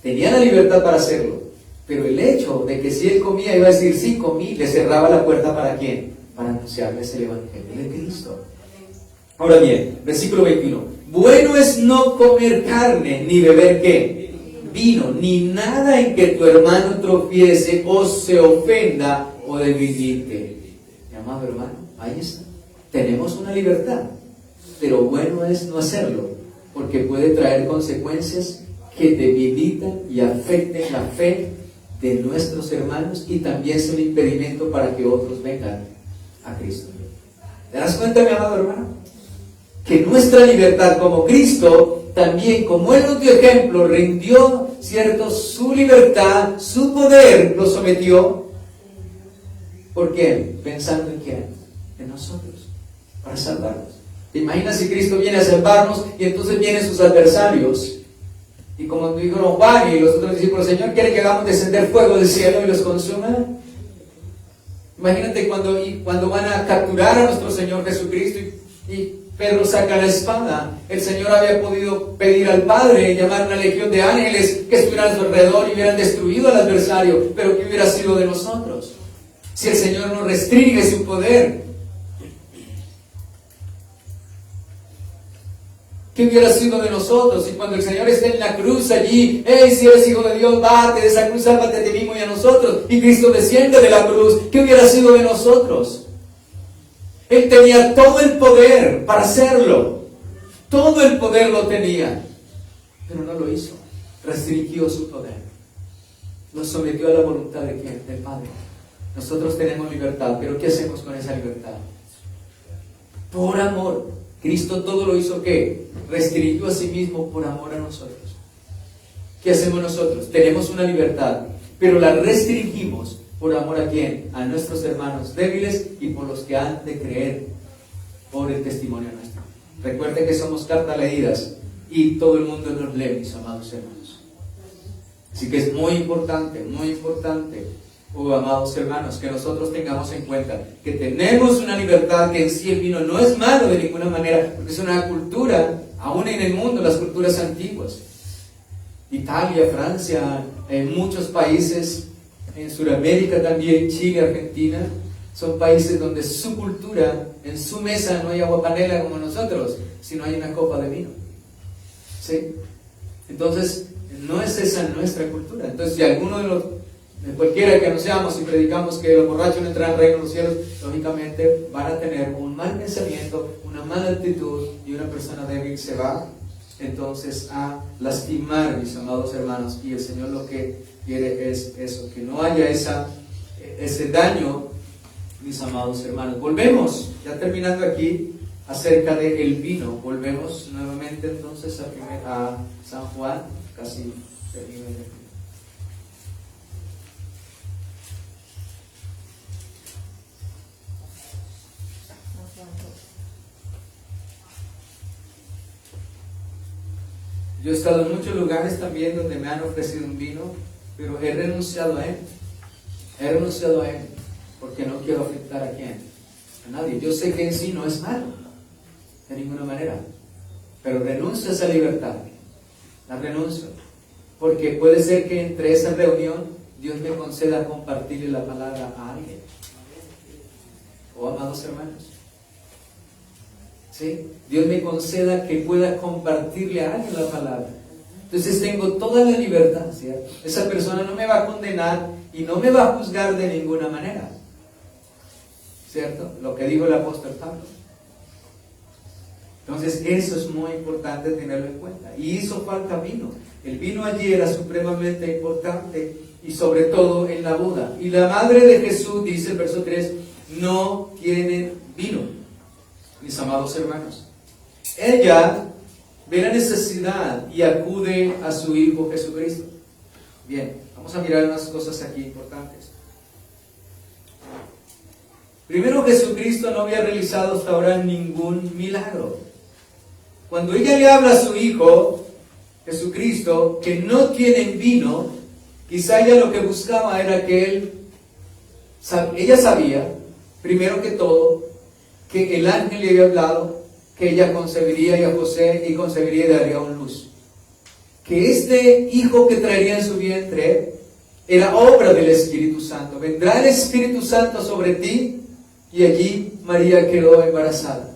Tenía la libertad para hacerlo, pero el hecho de que si él comía iba a decir sí comí, le cerraba la puerta ¿para quién? Para anunciarles el evangelio de Cristo. Ahora bien, versículo 21, bueno es no comer carne ni beber ¿qué? Vino, ni nada en que tu hermano tropiece o se ofenda o debilite. Mi amado hermano, ahí está. Tenemos una libertad, pero bueno es no hacerlo, porque puede traer consecuencias que debilitan y afecten la fe de nuestros hermanos y también es un impedimento para que otros vengan a Cristo. ¿Te das cuenta, mi amado hermano? Que nuestra libertad como Cristo, también como Él nos dio ejemplo, rindió, ¿cierto?, su libertad, su poder, lo sometió. ¿Por qué? Pensando en quién, en nosotros, para salvarnos. ¿Te imaginas si Cristo viene a salvarnos y entonces vienen sus adversarios? Y como dijo don Juan y los otros discípulos, Señor, ¿quiere que hagamos descender fuego del cielo y los consuma? Imagínate cuando van a capturar a nuestro Señor Jesucristo y Pedro saca la espada. El Señor había podido pedir al Padre, llamar una legión de ángeles que estuvieran a su alrededor y hubieran destruido al adversario, pero ¿qué hubiera sido de nosotros? Si el Señor no restringe su poder, ¿qué hubiera sido de nosotros? Y cuando el Señor esté en la cruz allí, hey, si eres hijo de Dios, bájate de esa cruz, sálvate a ti mismo y a nosotros. Y Cristo desciende de la cruz, ¿qué hubiera sido de nosotros? Él tenía todo el poder para hacerlo. Todo el poder lo tenía. Pero no lo hizo. Restringió su poder. Lo sometió a la voluntad de ¿quién? Del Padre. Nosotros tenemos libertad, pero ¿qué hacemos con esa libertad? Por amor. Cristo todo lo hizo ¿qué? Restringió a sí mismo por amor a nosotros. ¿Qué hacemos nosotros? Tenemos una libertad, pero la restringimos por amor a ¿quién? A nuestros hermanos débiles y por los que han de creer por el testimonio nuestro. Recuerden que somos cartas leídas y todo el mundo nos lee, mis amados hermanos. Así que es muy importante, oh amados hermanos, que nosotros tengamos en cuenta que tenemos una libertad, que en sí el vino no es malo de ninguna manera, porque es una cultura, aún en el mundo, las culturas antiguas. Italia, Francia, en muchos países, en Sudamérica también, Chile, Argentina, son países donde su cultura, en su mesa no hay agua panela como nosotros, sino hay una copa de vino. ¿Sí? Entonces, no es esa nuestra cultura. Entonces, si alguno Cualquiera que anunciamos y predicamos que los borrachos no entrarán al reino de los cielos, lógicamente van a tener un mal pensamiento, una mala actitud, y una persona débil se va entonces a lastimar, mis amados hermanos. Y el Señor lo que quiere es eso, que no haya ese daño, mis amados hermanos. Volvemos, ya terminando aquí, acerca del vino. Volvemos nuevamente entonces a San Juan, casi termino de aquí. Yo he estado en muchos lugares también donde me han ofrecido un vino, pero he renunciado a él. He renunciado a él porque no quiero afectar a quién, a nadie. Yo sé que en sí no es malo, de ninguna manera, pero renuncio a esa libertad. La renuncio, porque puede ser que entre esa reunión Dios me conceda compartirle la palabra a alguien. Oh, amados hermanos, ¿sí? Dios me conceda que pueda compartirle a alguien la palabra. Entonces tengo toda la libertad, ¿cierto? Esa persona no me va a condenar y no me va a juzgar de ninguna manera, ¿cierto? Lo que dijo el apóstol Pablo. Entonces eso es muy importante tenerlo en cuenta. Y hizo falta vino. El vino allí era supremamente importante, y sobre todo en la boda. Y la madre de Jesús, dice el verso 3, no tiene vino, mis amados hermanos. Ella ve la necesidad y acude a su Hijo Jesucristo. Bien, vamos a mirar unas cosas aquí importantes. Primero, Jesucristo no había realizado hasta ahora ningún milagro. Cuando ella le habla a su Hijo Jesucristo que no tienen vino, quizá ella lo que buscaba era que ella sabía, primero que todo, que el ángel le había hablado, que ella concebiría y a José, y concebiría y daría una luz. Que este hijo que traería en su vientre era obra del Espíritu Santo. Vendrá el Espíritu Santo sobre ti, y allí María quedó embarazada.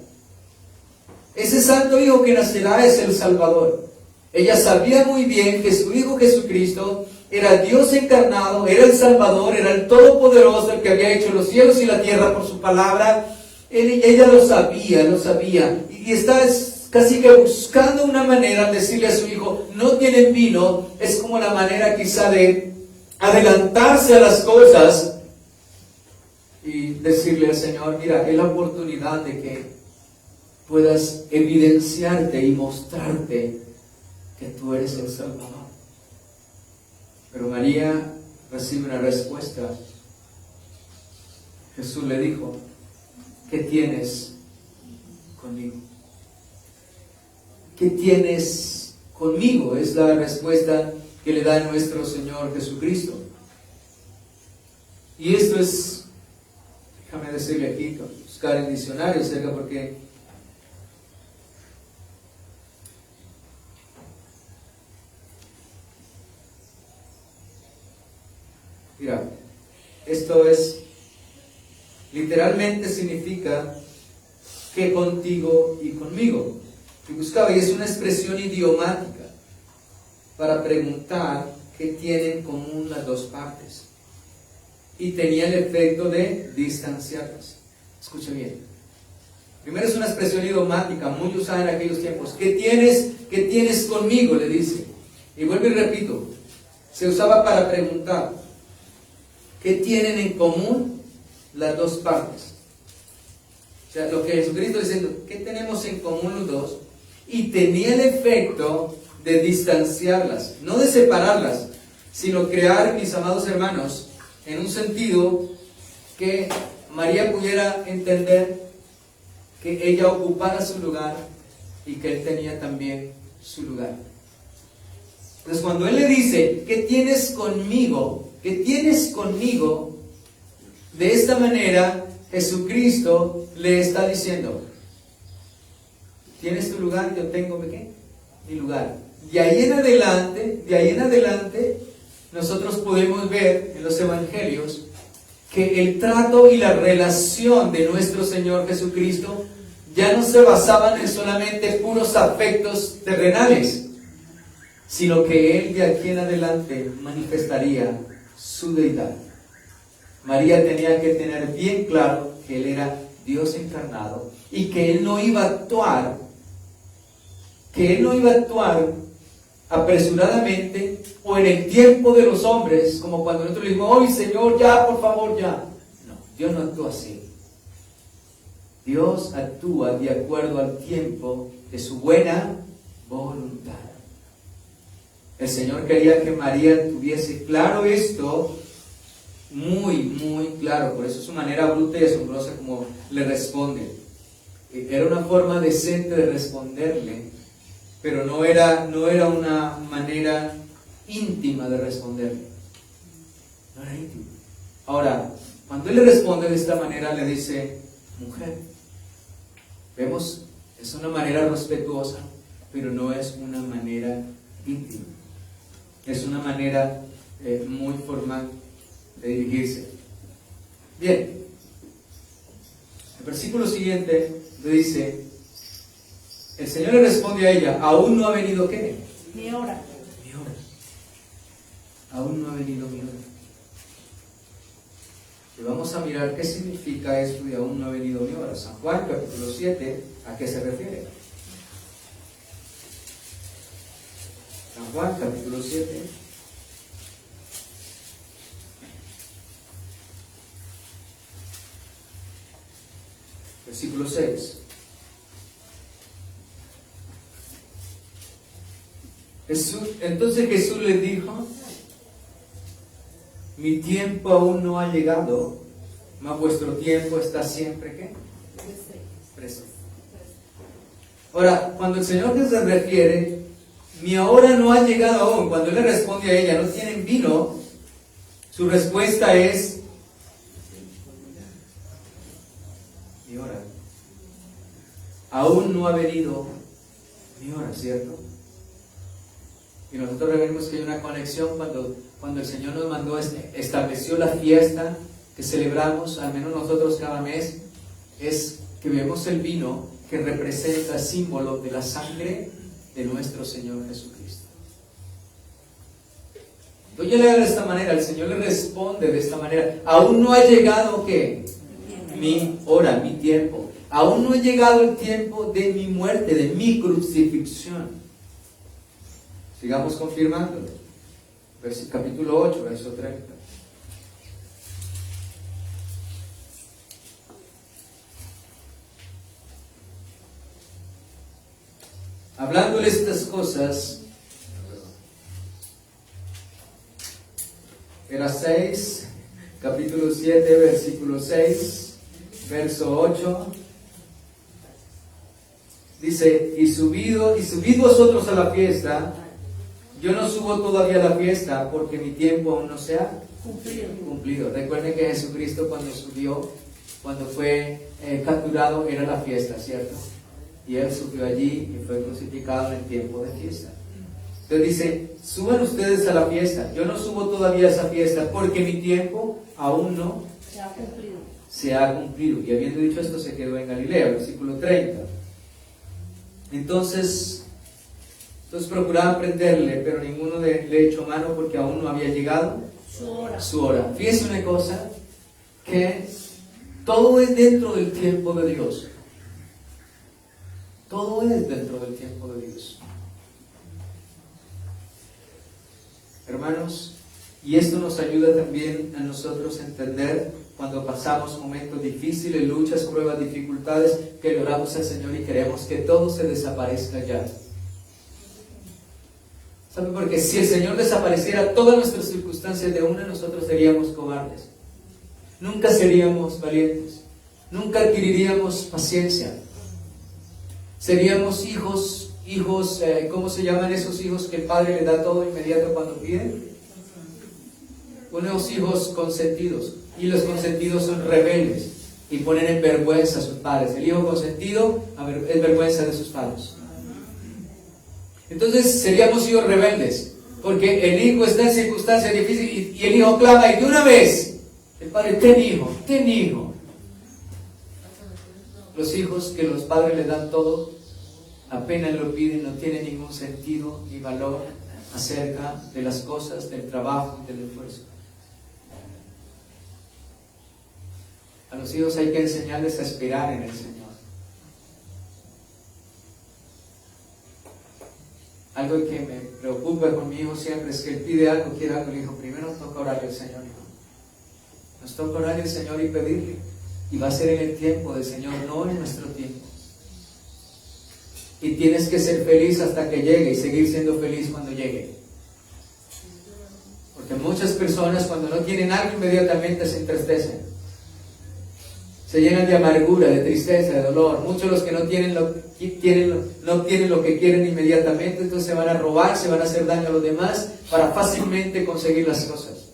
Ese santo hijo que nacerá es el Salvador. Ella sabía muy bien que su Hijo Jesucristo era Dios encarnado, era el Salvador, era el Todopoderoso, el que había hecho los cielos y la tierra por su palabra. Ella lo sabía, y está casi que buscando una manera de decirle a su hijo, no tienen vino. Es como la manera quizá de adelantarse a las cosas y decirle al Señor, mira, es la oportunidad de que puedas evidenciarte y mostrarte que tú eres el Salvador. Pero María recibe una respuesta. Jesús le dijo, ¿qué tienes conmigo? ¿Qué tienes conmigo? Es la respuesta que le da nuestro Señor Jesucristo. Y esto es, déjame decirle aquí, buscar el diccionario cerca, porque mira, esto es, literalmente significa que contigo y conmigo. Y buscaba, y es una expresión idiomática para preguntar qué tienen en común las dos partes. Y tenía el efecto de distanciarlas. Escucha bien. Primero es una expresión idiomática muy usada en aquellos tiempos. ¿Qué tienes conmigo?, le dice. Y vuelvo y repito, se usaba para preguntar ¿qué tienen en común las dos partes? O sea, lo que Jesucristo está diciendo, ¿qué tenemos en común los dos? Y tenía el efecto de distanciarlas, no de separarlas, sino crear, mis amados hermanos, en un sentido que María pudiera entender que ella ocupara su lugar y que él tenía también su lugar. Entonces, cuando él le dice, ¿qué tienes conmigo? ¿Qué tienes conmigo? De esta manera, Jesucristo le está diciendo, ¿tienes tu lugar? Yo tengo mi lugar. De ahí en adelante, nosotros podemos ver en los evangelios que el trato y la relación de nuestro Señor Jesucristo ya no se basaban en solamente puros afectos terrenales, sino que Él de aquí en adelante manifestaría su deidad. María tenía que tener bien claro que Él era Dios encarnado y que Él no iba a actuar, apresuradamente o en el tiempo de los hombres, como cuando nosotros le decimos, ¡ay, Señor, ya, por favor, ya! No, Dios no actúa así. Dios actúa de acuerdo al tiempo de su buena voluntad. El Señor quería que María tuviese claro esto, muy, muy claro. Por eso su manera bruta y asombrosa como le responde. Era una forma decente de responderle, pero no era una manera íntima de responderle. No era íntima. Ahora, cuando Él le responde de esta manera, le dice, mujer. Vemos, es una manera respetuosa, pero no es una manera íntima. Es una manera muy formal de dirigirse. Bien, el versículo siguiente le dice, el Señor le responde a ella, aún no ha venido ¿qué? Mi hora. Mi hora. Aún no ha venido mi hora. Y vamos a mirar qué significa esto de aún no ha venido mi hora. San Juan capítulo 7, ¿a qué se refiere? San Juan capítulo 7. Versículo 6. Entonces Jesús les dijo, mi tiempo aún no ha llegado, mas vuestro tiempo está siempre ¿qué? Presente. Ahora, cuando el Señor se refiere, mi hora no ha llegado aún, cuando Él le responde a ella, no tienen vino, su respuesta es, mi hora. Aún no ha venido mi hora, ¿cierto? Y nosotros vemos que hay una conexión cuando el Señor nos mandó, estableció la fiesta que celebramos, al menos nosotros cada mes, es que vemos el vino que representa símbolo de la sangre de nuestro Señor Jesucristo. Entonces yo le hago de esta manera, el Señor le responde de esta manera, aún no ha llegado ¿qué? Mi hora, mi tiempo. Aún no ha llegado el tiempo de mi muerte, de mi crucifixión. Sigamos confirmándolo. Capítulo 8, verso 30. Hablándole estas cosas, era 6, capítulo 7, versículo 6, verso 8. Dice, y subid vosotros a la fiesta. Yo no subo todavía a la fiesta porque mi tiempo aún no se ha cumplido. Recuerden que Jesucristo cuando fue capturado, era la fiesta, ¿cierto? Y Él subió allí y fue crucificado en el tiempo de fiesta. Entonces dice, suban ustedes a la fiesta. Yo no subo todavía a esa fiesta porque mi tiempo aún no se ha cumplido. Y habiendo dicho esto, se quedó en Galilea, versículo 30. Entonces procuraban prenderle, pero ninguno le echó mano porque aún no había llegado su hora. Fíjense una cosa, que todo es dentro del tiempo de Dios. Todo es dentro del tiempo de Dios. Hermanos, y esto nos ayuda también a nosotros a entender cuando pasamos momentos difíciles, luchas, pruebas, dificultades, que le oramos al Señor y queremos que todo se desaparezca ya. ¿Sabe? Porque si el Señor desapareciera todas nuestras circunstancias de una, nosotros seríamos cobardes. Nunca seríamos valientes. Nunca adquiriríamos paciencia. Seríamos hijos, ¿cómo se llaman esos hijos que el padre le da todo inmediato cuando piden? Unos hijos consentidos. Y los consentidos son rebeldes y ponen en vergüenza a sus padres. El hijo consentido es vergüenza de sus padres. Entonces seríamos hijos rebeldes, porque el hijo está en circunstancias difíciles y el hijo clama y de una vez el padre, ten hijo. Los hijos que los padres les dan todo, apenas lo piden, no tienen ningún sentido ni valor acerca de las cosas, del trabajo y del esfuerzo. A los hijos hay que enseñarles a esperar en el Señor. Algo que me preocupa con mi hijo siempre es que él pide algo, quiere algo, le digo, primero nos toca orarle al Señor, hijo. Nos toca orarle al Señor y pedirle. Y va a ser en el tiempo del Señor, no en nuestro tiempo. Y tienes que ser feliz hasta que llegue y seguir siendo feliz cuando llegue. Porque muchas personas cuando no tienen algo inmediatamente se entristecen. Se llenan de amargura, de tristeza, de dolor. Muchos los que no tienen lo que quieren inmediatamente, entonces se van a robar, se van a hacer daño a los demás para fácilmente conseguir las cosas.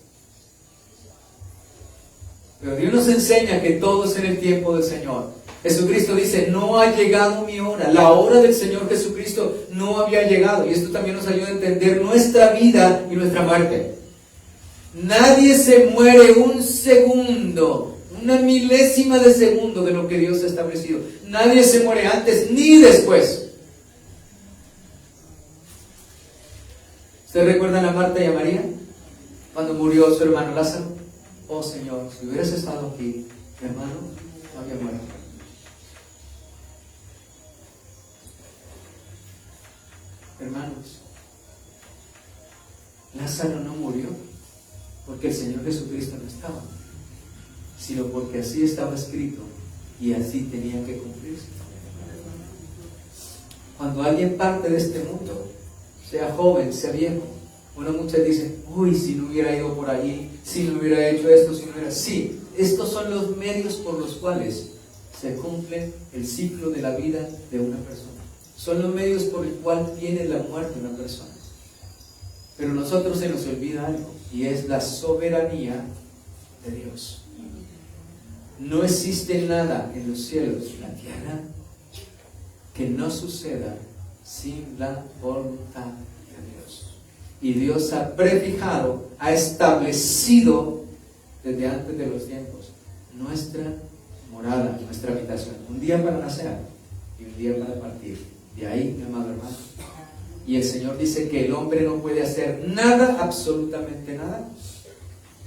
Pero Dios nos enseña que todo es en el tiempo del Señor. Jesucristo dice, no ha llegado mi hora. La hora del Señor Jesucristo no había llegado. Y esto también nos ayuda a entender nuestra vida y nuestra muerte. Nadie se muere un segundo, una milésima de segundo de lo que Dios ha establecido. Nadie se muere antes ni después. ¿Ustedes recuerdan a Marta y a María? Cuando murió su hermano Lázaro. Oh Señor, si hubieras estado aquí, mi hermano no había muerto. Hermanos, Lázaro no murió porque el Señor Jesucristo no estaba, sino porque así estaba escrito y así tenía que cumplirse. Cuando alguien parte de este mundo, sea joven, sea viejo, muchas dicen, uy, si no hubiera ido por allí, si no hubiera hecho esto, si no hubiera... Sí, estos son los medios por los cuales se cumple el ciclo de la vida de una persona. Son los medios por el cual viene la muerte de una persona. Pero a nosotros se nos olvida algo, y es la soberanía de Dios. No existe nada en los cielos y en la tierra que no suceda sin la voluntad de Dios. Y Dios ha prefijado, ha establecido desde antes de los tiempos nuestra morada, nuestra habitación. Un día para nacer y un día para partir. De ahí, mi amado hermano. Y el Señor dice que el hombre no puede hacer nada, absolutamente nada,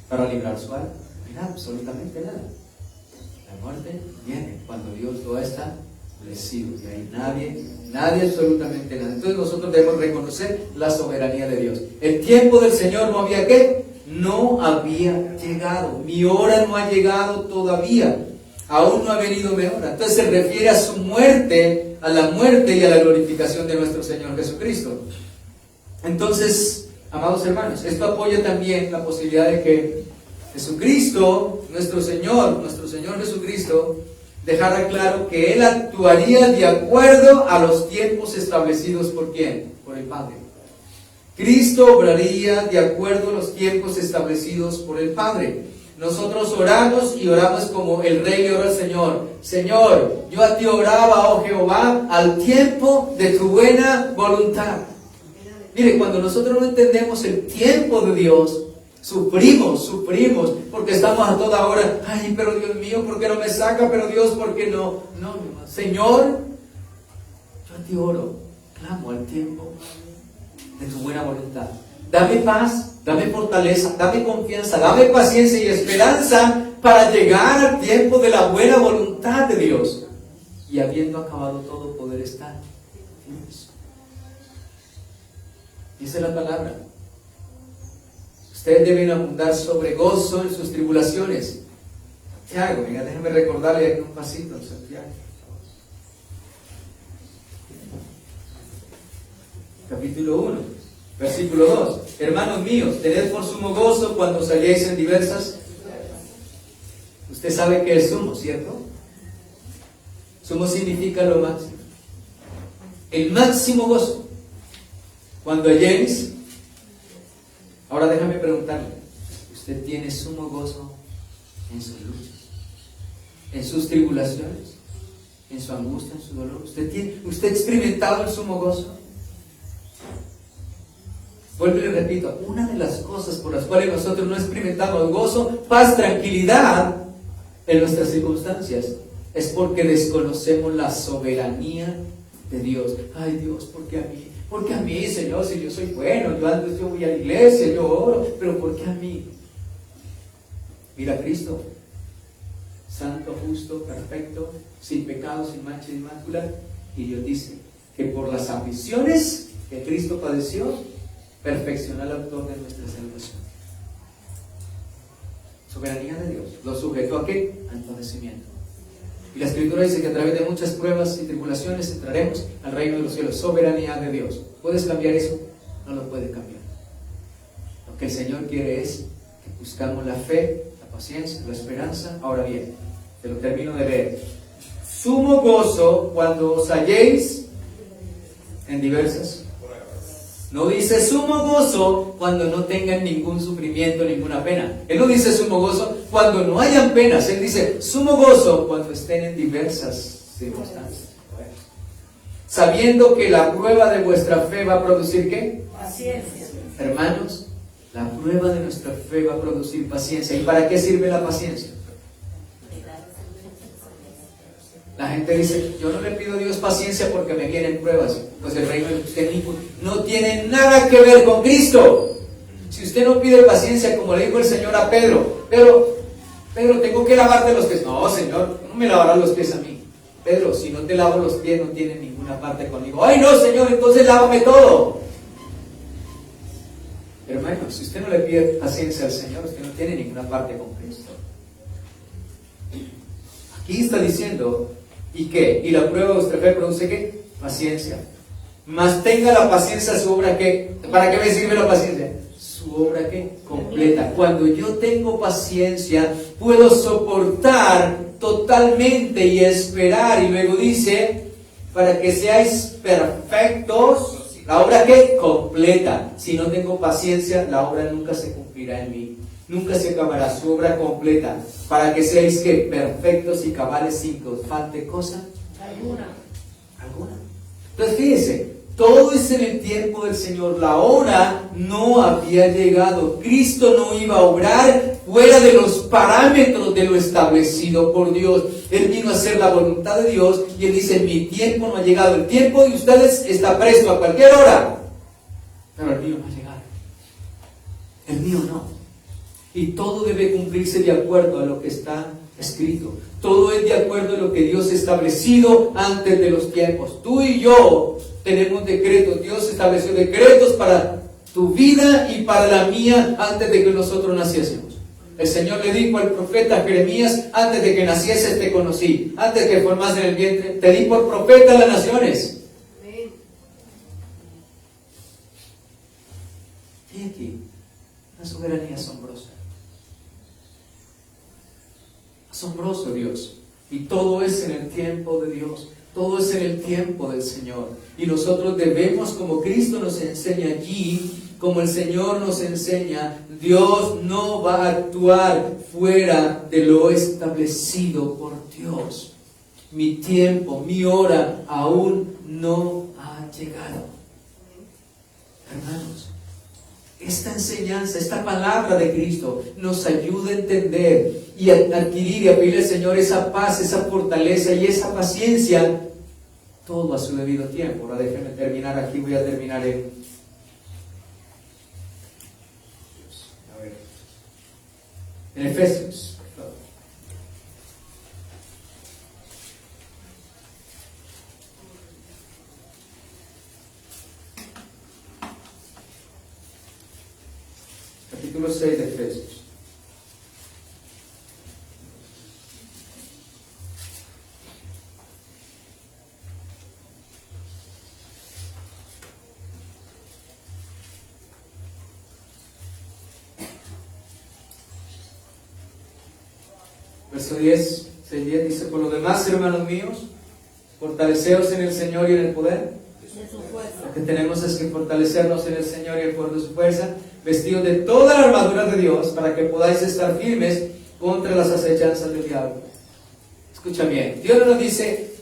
para librar su alma. Nada, absolutamente nada. La muerte viene cuando Dios lo ha establecido. Y ahí nadie, absolutamente nada. Entonces nosotros debemos reconocer la soberanía de Dios. El tiempo del Señor no había ¿qué? No había llegado. Mi hora no ha llegado todavía. Aún no ha venido mi hora. Entonces se refiere a su muerte, a la muerte y a la glorificación de nuestro Señor Jesucristo. Entonces, amados hermanos, esto apoya también la posibilidad de que Jesucristo, nuestro Señor Jesucristo, dejara claro que Él actuaría de acuerdo a los tiempos establecidos ¿por quién? Por el Padre. Cristo obraría de acuerdo a los tiempos establecidos por el Padre. Nosotros oramos y oramos como el rey le ora al Señor. Señor, yo a ti oraba, oh Jehová, al tiempo de tu buena voluntad. Mire, cuando nosotros no entendemos el tiempo de Dios, sufrimos, porque estamos a toda hora, ay, pero Dios mío, ¿por qué no me saca? Pero Dios, ¿por qué no? No, Señor, yo a ti oro, clamo al tiempo de tu buena voluntad. Dame paz, dame fortaleza, dame confianza, dame paciencia y esperanza para llegar al tiempo de la buena voluntad de Dios. Y habiendo acabado todo, poder estar en eso. Dice la palabra. Ustedes deben abundar sobre gozo en sus tribulaciones. Santiago, venga, déjame recordarle aquí un pasito, Santiago. Capítulo 1. Versículo 2. Hermanos míos, tened por sumo gozo cuando salgáis en diversas. Usted sabe que es sumo, ¿cierto? Sumo significa lo máximo. El máximo gozo. Cuando halléis. Ahora déjame preguntarle. ¿Usted tiene sumo gozo en sus luchas? ¿En sus tribulaciones? ¿En su angustia? ¿En su dolor? ¿Usted ha experimentado el sumo gozo? Vuelvo y le repito, una de las cosas por las cuales nosotros no experimentamos gozo, paz, tranquilidad en nuestras circunstancias, es porque desconocemos la soberanía de Dios. Ay Dios, ¿por qué a mí? ¿Por qué a mí, Señor? Si yo soy bueno, yo voy a la iglesia, yo oro, pero ¿por qué a mí? Mira, Cristo santo, justo, perfecto, sin pecado, sin mancha y mácula. Y Dios dice que por las aflicciones que Cristo padeció, perfecciona al autor de nuestra salvación. Soberanía de Dios. ¿Lo sujetó a qué? Al padecimiento. Y la Escritura dice que a través de muchas pruebas y tribulaciones entraremos al reino de los cielos. Soberanía de Dios. ¿Puedes cambiar eso? No lo puedes cambiar. Lo que el Señor quiere es que buscamos la fe, la paciencia, la esperanza. Ahora bien, te lo termino de leer. Sumo gozo cuando os halléis en diversas. No dice sumo gozo cuando no tengan ningún sufrimiento, ninguna pena. Él no dice sumo gozo cuando no hayan penas. Él dice sumo gozo cuando estén en diversas circunstancias. Sabiendo que la prueba de vuestra fe va a producir ¿qué? Paciencia. Hermanos, la prueba de nuestra fe va a producir paciencia. ¿Y para qué sirve la paciencia? La gente dice, yo no le pido a Dios paciencia porque me vienen pruebas. Pues el reino de usted no tiene nada que ver con Cristo. Si usted no pide paciencia, como le dijo el Señor a Pedro, Pedro, tengo que lavarte los pies. No, Señor, no me lavarás los pies a mí. Pedro, si no te lavo los pies, no tienes ninguna parte conmigo. Ay, no, Señor, entonces lávame todo. Hermano, si usted no le pide paciencia al Señor, usted no tiene ninguna parte con Cristo. Aquí está diciendo, ¿y qué? Y la prueba de vuestra fe produce ¿qué? Paciencia. Mas tenga la paciencia su obra ¿qué? ¿Para qué me sirve la paciencia? Su obra ¿qué? Completa. Cuando yo tengo paciencia, puedo soportar totalmente y esperar. Y luego dice, para que seáis perfectos, la obra ¿qué? Completa. Si no tengo paciencia, la obra nunca se cumplirá en mí. Nunca se acabará su obra completa, para que seáis ¿qué? Perfectos y cabales sin que os falte cosa Alguna. Entonces fíjense, todo es en el tiempo del Señor. La hora no había llegado. Cristo no iba a obrar fuera de los parámetros de lo establecido por Dios. Él vino a hacer la voluntad de Dios y Él dice, mi tiempo no ha llegado. El tiempo de ustedes está presto a cualquier hora, pero el mío no ha llegado. El mío no. Y todo debe cumplirse de acuerdo a lo que está escrito. Todo es de acuerdo a lo que Dios ha establecido antes de los tiempos. Tú y yo tenemos decretos. Dios estableció decretos para tu vida y para la mía antes de que nosotros naciésemos. El Señor le dijo al profeta Jeremías, antes de que nacieses te conocí, antes de que formas en el vientre, te di por profeta a las naciones. Y aquí, una soberanía asombrosa. Asombroso Dios. Y todo es en el tiempo de Dios. Todo es en el tiempo del Señor. Y nosotros debemos, como Cristo nos enseña allí, como el Señor nos enseña, Dios no va a actuar fuera de lo establecido por Dios. Mi tiempo, mi hora aún no ha llegado. Hermanos, esta enseñanza, esta palabra de Cristo nos ayuda a entender y a adquirir y a pedirle al Señor esa paz, esa fortaleza y esa paciencia, todo a su debido tiempo. Ahora déjenme terminar aquí, voy a terminar en Efesios. Capítulo 6 de Efesios. Verso 10, 6:10 dice, por lo demás, hermanos míos, fortaleceos en el Señor y en el poder. Lo que tenemos es que fortalecernos en el Señor y el poder de su fuerza, vestidos de toda la armadura de Dios, para que podáis estar firmes contra las acechanzas del diablo. Escucha bien, Dios no nos dice,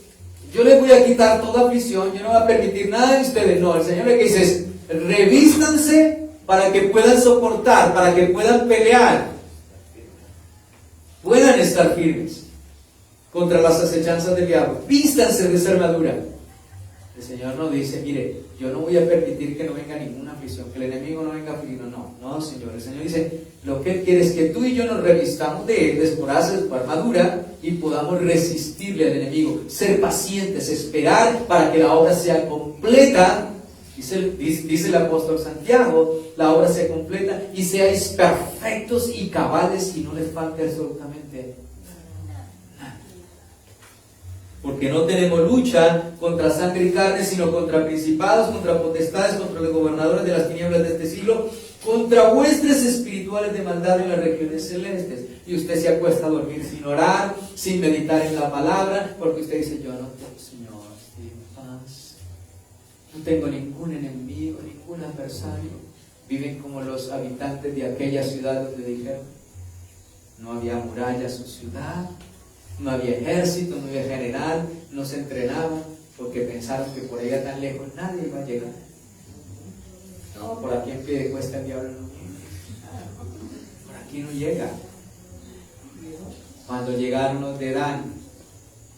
yo les voy a quitar toda aflicción, yo no voy a permitir nada de ustedes. No, el Señor lo que dice es, revístanse para que puedan soportar, para que puedan pelear, puedan estar firmes contra las acechanzas del diablo. Vístanse de esa armadura. El Señor nos dice, mire, yo no voy a permitir que no venga ninguna aflicción, que el enemigo no venga afligido. No, Señor. El Señor dice, lo que Él quiere es que tú y yo nos revistamos de Él, de su coraza, de su armadura, y podamos resistirle al enemigo, ser pacientes, esperar para que la obra sea completa. Dice el apóstol Santiago, la obra sea completa y seáis perfectos y cabales y no les falte absolutamente nada. Porque no tenemos lucha contra sangre y carne, sino contra principados, contra potestades, contra los gobernadores de las tinieblas de este siglo, contra huestes espirituales de maldad en las regiones celestes. Y usted se acuesta a dormir sin orar, sin meditar en la palabra, porque usted dice, yo no tengo, Señor, estoy en paz. No tengo ningún enemigo, ningún adversario. Viven como los habitantes de aquella ciudad donde dijeron, no había muralla en su ciudad, no había ejército, no había general, no se entrenaban, porque pensaron que por allá tan lejos nadie iba a llegar. No, por aquí en Piedecuesta el diablo no llega. Por aquí no llega. Cuando llegaron los de Dan,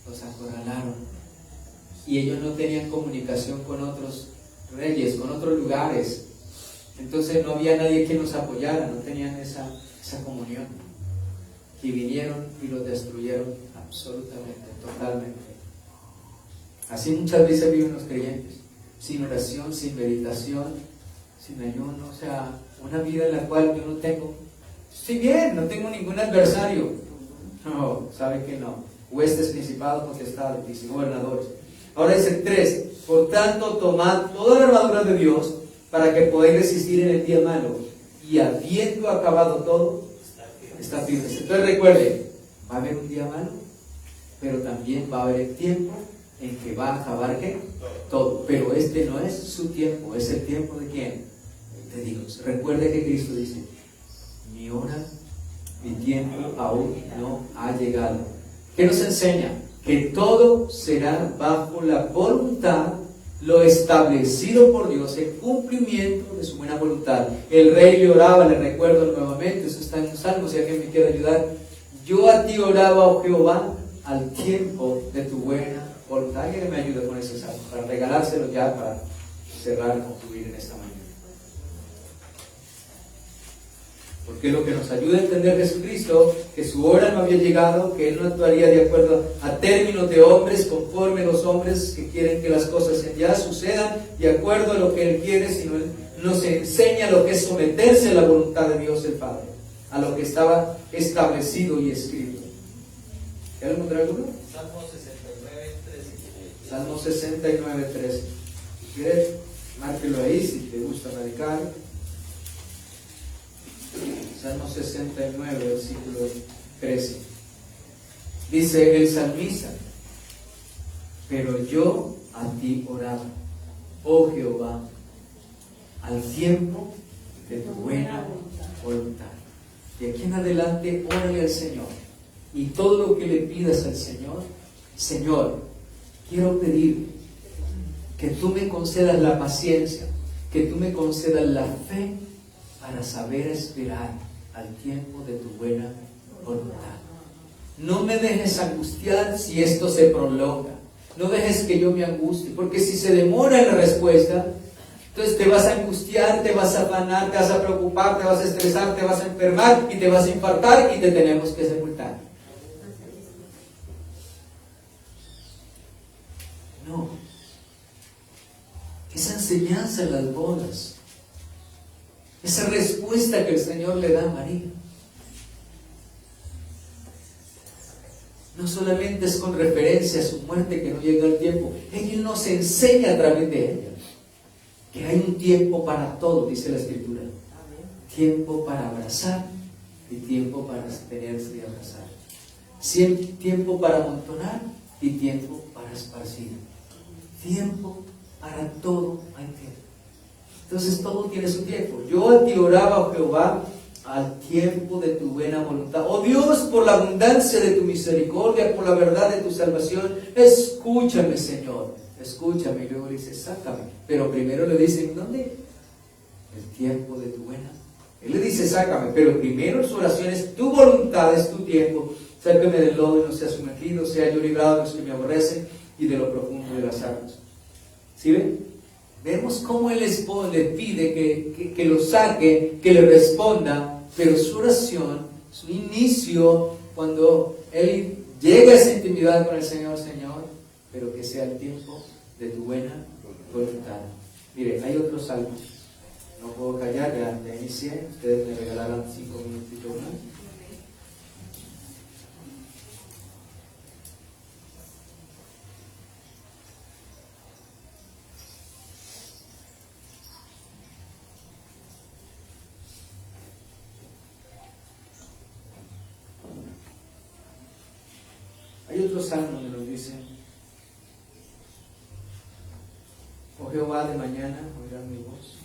los acorralaron. Y ellos no tenían comunicación con otros reyes, con otros lugares. Entonces no había nadie que los apoyara, no tenían esa comunión. Y vinieron y los destruyeron absolutamente, totalmente. Así muchas veces viven los creyentes, sin oración, sin meditación, sin ayuno, o sea, una vida en la cual yo no tengo, estoy bien, no tengo ningún adversario. No, sabe que no. Huestes, principados, potestades, dice, gobernadores. Ahora dice 3, por tanto tomad toda la armadura de Dios para que podáis resistir en el día malo y habiendo acabado todo, está firme. Entonces recuerde, va a haber un día malo, pero también va a haber el tiempo en que va a acabar ¿qué? Todo. Pero este no es su tiempo, es el tiempo de ¿quién? De Dios. Recuerde que Cristo dice, mi hora, mi tiempo aún no ha llegado. ¿Qué nos enseña? Que todo será bajo la voluntad, lo establecido por Dios, el cumplimiento de su buena voluntad. El rey le oraba, le recuerdo nuevamente, eso está en un salmo, si alguien me quiere ayudar. Yo a ti oraba, oh Jehová, al tiempo de tu buena voluntad. Alguien me ayuda con ese salmo, para regalárselo ya, para cerrar, concluir en esta mañana. Porque lo que nos ayuda a entender Jesucristo, que su hora no había llegado, que Él no actuaría de acuerdo a términos de hombres, conforme los hombres que quieren que las cosas ya sucedan de acuerdo a lo que Él quiere, sino Él nos enseña lo que es someterse a la voluntad de Dios el Padre, a lo que estaba establecido y escrito. ¿Quieren encontrar alguno? Salmo 69:13. Salmo 69:13. Si quieres, márquelo ahí si te gusta radicar. Salmo 69, versículo 13. Dice el salmista, pero yo a ti oraba, oh Jehová, al tiempo de tu buena voluntad. De aquí en adelante, órale al Señor. Y todo lo que le pidas al Señor, Señor, quiero pedir que tú me concedas la paciencia, que tú me concedas la fe, para saber esperar al tiempo de tu buena voluntad. No me dejes angustiar si esto se prolonga. No dejes que yo me angustie, porque si se demora en la respuesta, entonces te vas a angustiar, te vas a afanar, te vas a preocupar, te vas a estresar, te vas a enfermar y te vas a infartar y te tenemos que sepultar. No. Esa enseñanza en las bodas, esa respuesta que el Señor le da a María, no solamente es con referencia a su muerte que no llega el tiempo, Él nos enseña a través de ella que hay un tiempo para todo, dice la Escritura. Tiempo para abrazar y tiempo para abstenerse de abrazar. Tiempo para amontonar y tiempo para esparcir. Tiempo para todo hay tiempo. Entonces todo tiene su tiempo. Yo a ti oraba, oh Jehová, al tiempo de tu buena voluntad. Oh Dios, por la abundancia de tu misericordia, por la verdad de tu salvación, escúchame, Señor. Escúchame. Y luego le dice, sácame. Pero primero le dice, ¿dónde? El tiempo de tu buena. Él le dice, sácame. Pero primero en su oración es tu voluntad, es tu tiempo. Sácame del lodo y no sea sumergido, sea yo librado de los que me aborrecen y de lo profundo de las aguas. ¿Sí ven? Vemos cómo Él le pide que lo saque, que le responda, pero su oración, su inicio, cuando Él Llega a esa intimidad con el Señor, Señor, pero que sea el tiempo de tu buena voluntad. Mire, hay otros salmos. No puedo callar, ya inicié. Ustedes me regalaron 5 minutitos más. Hay otros salmos donde nos dicen: oh Jehová, de mañana oirás mi voz.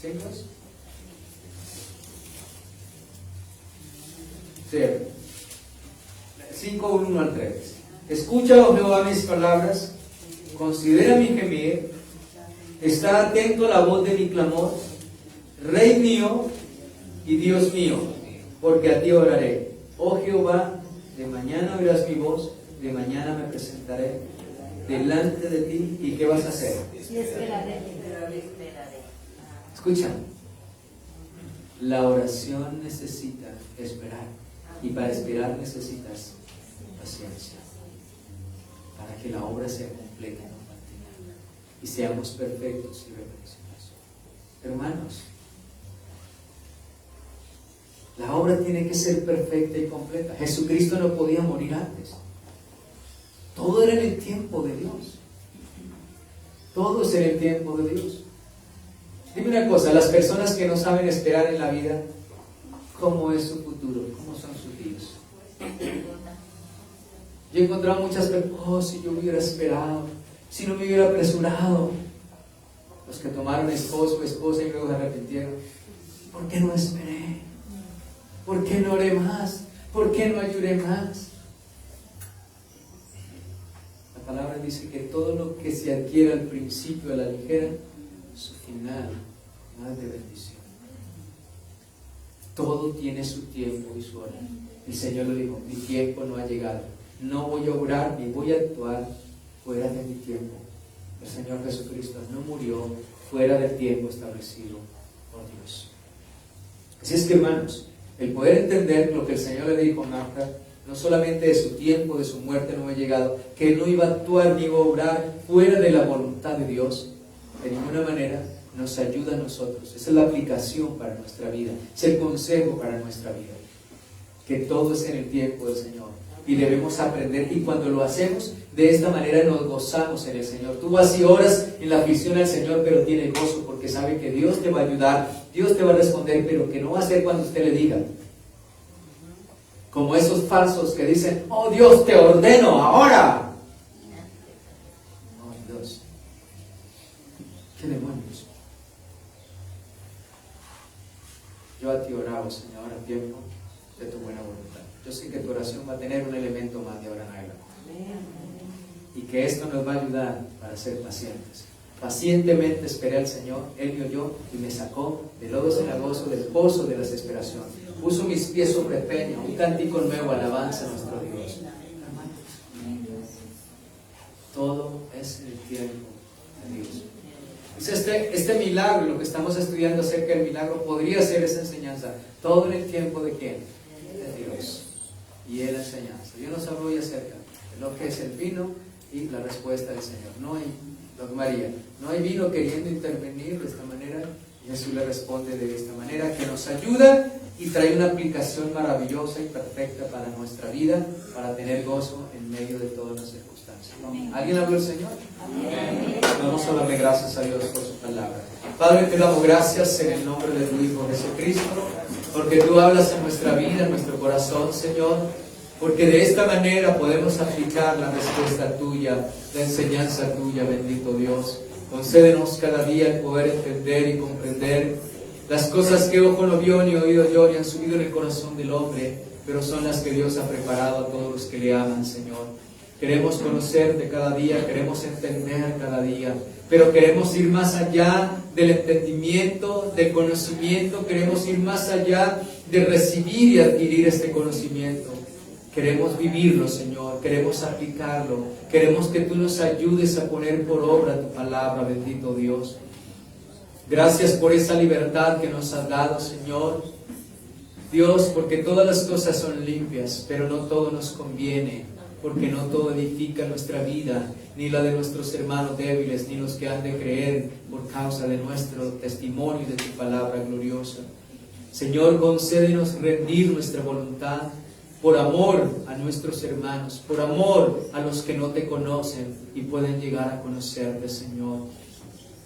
¿5? Sí. 5, 1 al 3. Escucha, oh Jehová, mis palabras, considera mi gemir, está atento a la voz de mi clamor, Rey mío y Dios mío, porque a ti oraré. Oh Jehová, de mañana oirás mi voz, de mañana me presentaré delante de ti. ¿Y qué vas a hacer? Esperaré. Escucha, la oración necesita esperar, y para esperar necesitas paciencia, para que la obra sea completa y seamos perfectos y irreprensibles. Hermanos, la obra tiene que ser perfecta y completa. Jesucristo no podía morir antes. Todo era en el tiempo de Dios. Todo es en el tiempo de Dios. Dime una cosa, las personas que no saben esperar en la vida, ¿cómo es su futuro? ¿Cómo son sus días? Yo he encontrado muchas personas: oh, si yo hubiera esperado, si no me hubiera apresurado. Los que tomaron esposo o esposa y luego se arrepintieron. ¿Por qué no esperé? ¿Por qué no oré más? ¿Por qué no ayudé más? La palabra dice que todo lo que se adquiere al principio a la ligera, su final no es de bendición. Todo tiene su tiempo y su hora. El Señor lo dijo: mi tiempo no ha llegado. No voy a orar ni voy a actuar fuera de mi tiempo. El Señor Jesucristo no murió fuera del tiempo establecido por Dios. Así es que, hermanos, el poder entender lo que el Señor le dijo a Marta, no solamente de su tiempo, de su muerte no ha llegado, que Él no iba a actuar ni iba a obrar fuera de la voluntad de Dios, de ninguna manera nos ayuda a nosotros. Esa es la aplicación para nuestra vida, es el consejo para nuestra vida, que todo es en el tiempo del Señor y debemos aprender, y cuando lo hacemos de esta manera nos gozamos en el Señor. Tú vas y oras en la aflicción al Señor, pero tienes gozo porque sabe que Dios te va a ayudar, Dios te va a responder, pero que no va a ser cuando usted le diga. Como esos falsos que dicen: oh Dios, te ordeno ahora. Oh Dios, ¿qué demonios? Yo a ti oraba, Señor, a tiempo de tu buena voluntad. Yo sé que tu oración va a tener un elemento más de ahora en adelante. Y que esto nos va a ayudar para ser pacientes. Pacientemente esperé al Señor, Él me oyó y me sacó del lodo cenagoso, del pozo de la desesperación. Puso mis pies sobre peña, un cántico nuevo, alabanza a nuestro Dios. Todo es en el tiempo de Dios. Este milagro, lo que estamos estudiando acerca del milagro, podría ser esa enseñanza. Todo en el tiempo de ¿quién? De Dios. Y es la enseñanza. Yo nos hablo hoy acerca de lo que es el vino y la respuesta del Señor. No hay, don María, no hay vino queriendo intervenir de esta manera. Jesús le responde de esta manera, que nos ayuda y trae una aplicación maravillosa y perfecta para nuestra vida, para tener gozo en medio de todas las circunstancias. ¿Alguien habló el Señor? Amén. Vamos a darle gracias a Dios por su palabra. Padre, te damos gracias en el nombre de tu Hijo Jesucristo, porque tú hablas en nuestra vida, en nuestro corazón, Señor, porque de esta manera podemos aplicar la respuesta tuya, la enseñanza tuya, bendito Dios. Concédenos cada día el poder entender y comprender las cosas que ojo no vio ni oído yo ni han subido en el corazón del hombre, pero son las que Dios ha preparado a todos los que le aman, Señor. Queremos conocerte cada día, queremos entender cada día, pero queremos ir más allá del entendimiento, del conocimiento, queremos ir más allá de recibir y adquirir este conocimiento. Queremos vivirlo, Señor, queremos aplicarlo, queremos que tú nos ayudes a poner por obra tu palabra, bendito Dios. Gracias por esa libertad que nos has dado, Señor. Dios, porque todas las cosas son limpias, pero no todo nos conviene, porque no todo edifica nuestra vida, ni la de nuestros hermanos débiles, ni los que han de creer por causa de nuestro testimonio y de tu palabra gloriosa. Señor, concédenos rendir nuestra voluntad por amor a nuestros hermanos, por amor a los que no te conocen y pueden llegar a conocerte, Señor.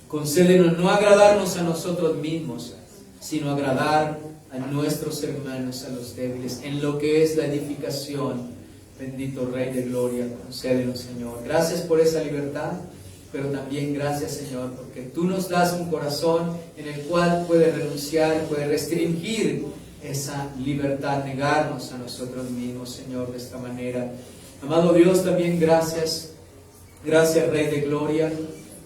Concédenos no agradarnos a nosotros mismos, sino agradar a nuestros hermanos, a los débiles, en lo que es la edificación. Bendito Rey de Gloria, concédenos, Señor. Gracias por esa libertad, pero también gracias, Señor, porque tú nos das un corazón en el cual puede renunciar, puede restringir esa libertad, negarnos a nosotros mismos, Señor, de esta manera. Amado Dios, también gracias, gracias, Rey de Gloria,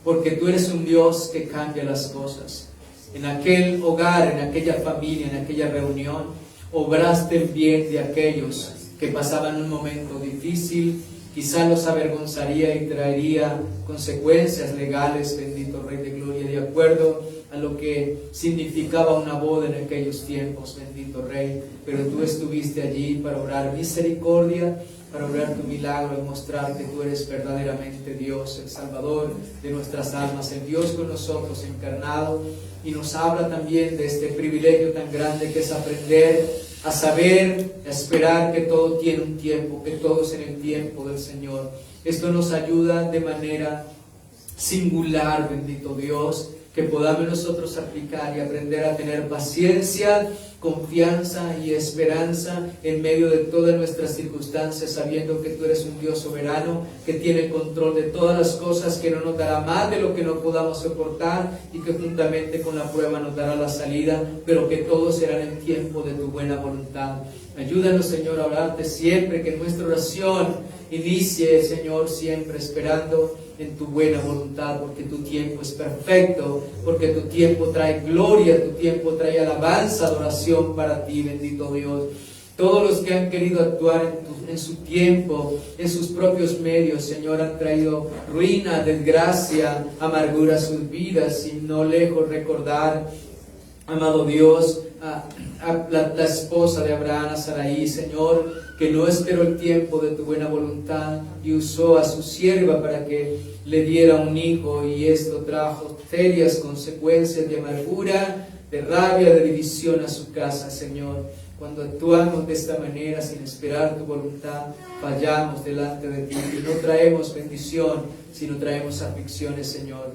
porque tú eres un Dios que cambia las cosas. En aquel hogar, en aquella familia, en aquella reunión, obraste el bien de aquellos que pasaban un momento difícil, quizá los avergonzaría y traería consecuencias legales, bendito Rey de Gloria, de acuerdo a lo que significaba una boda en aquellos tiempos, bendito Rey, pero tú estuviste allí para obrar misericordia, para obrar tu milagro y mostrar que tú eres verdaderamente Dios, el Salvador de nuestras almas, el Dios con nosotros encarnado, y nos habla también de este privilegio tan grande que es aprender a saber, a esperar que todo tiene un tiempo, que todo es en el tiempo del Señor. Esto nos ayuda de manera singular, bendito Dios, que podamos nosotros aplicar y aprender a tener paciencia, confianza y esperanza en medio de todas nuestras circunstancias, sabiendo que tú eres un Dios soberano, que tiene el control de todas las cosas, que no nos dará más de lo que no podamos soportar y que juntamente con la prueba nos dará la salida, pero que todo será en el tiempo de tu buena voluntad. Ayúdanos, Señor, a orarte siempre, que nuestra oración inicie, Señor, siempre esperando en tu buena voluntad, porque tu tiempo es perfecto, porque tu tiempo trae gloria, tu tiempo trae alabanza, adoración para ti, bendito Dios. Todos los que han querido actuar en su tiempo, en sus propios medios, Señor, han traído ruina, desgracia, amargura a sus vidas, y no lejos recordar, amado Dios, a la esposa de Abraham, a Saraí, Señor, que no esperó el tiempo de tu buena voluntad y usó a su sierva para que le diera un hijo, y esto trajo serias consecuencias de amargura, de rabia, de división a su casa, Señor. Cuando actuamos de esta manera sin esperar tu voluntad, fallamos delante de ti y no traemos bendición, sino traemos aflicciones, Señor.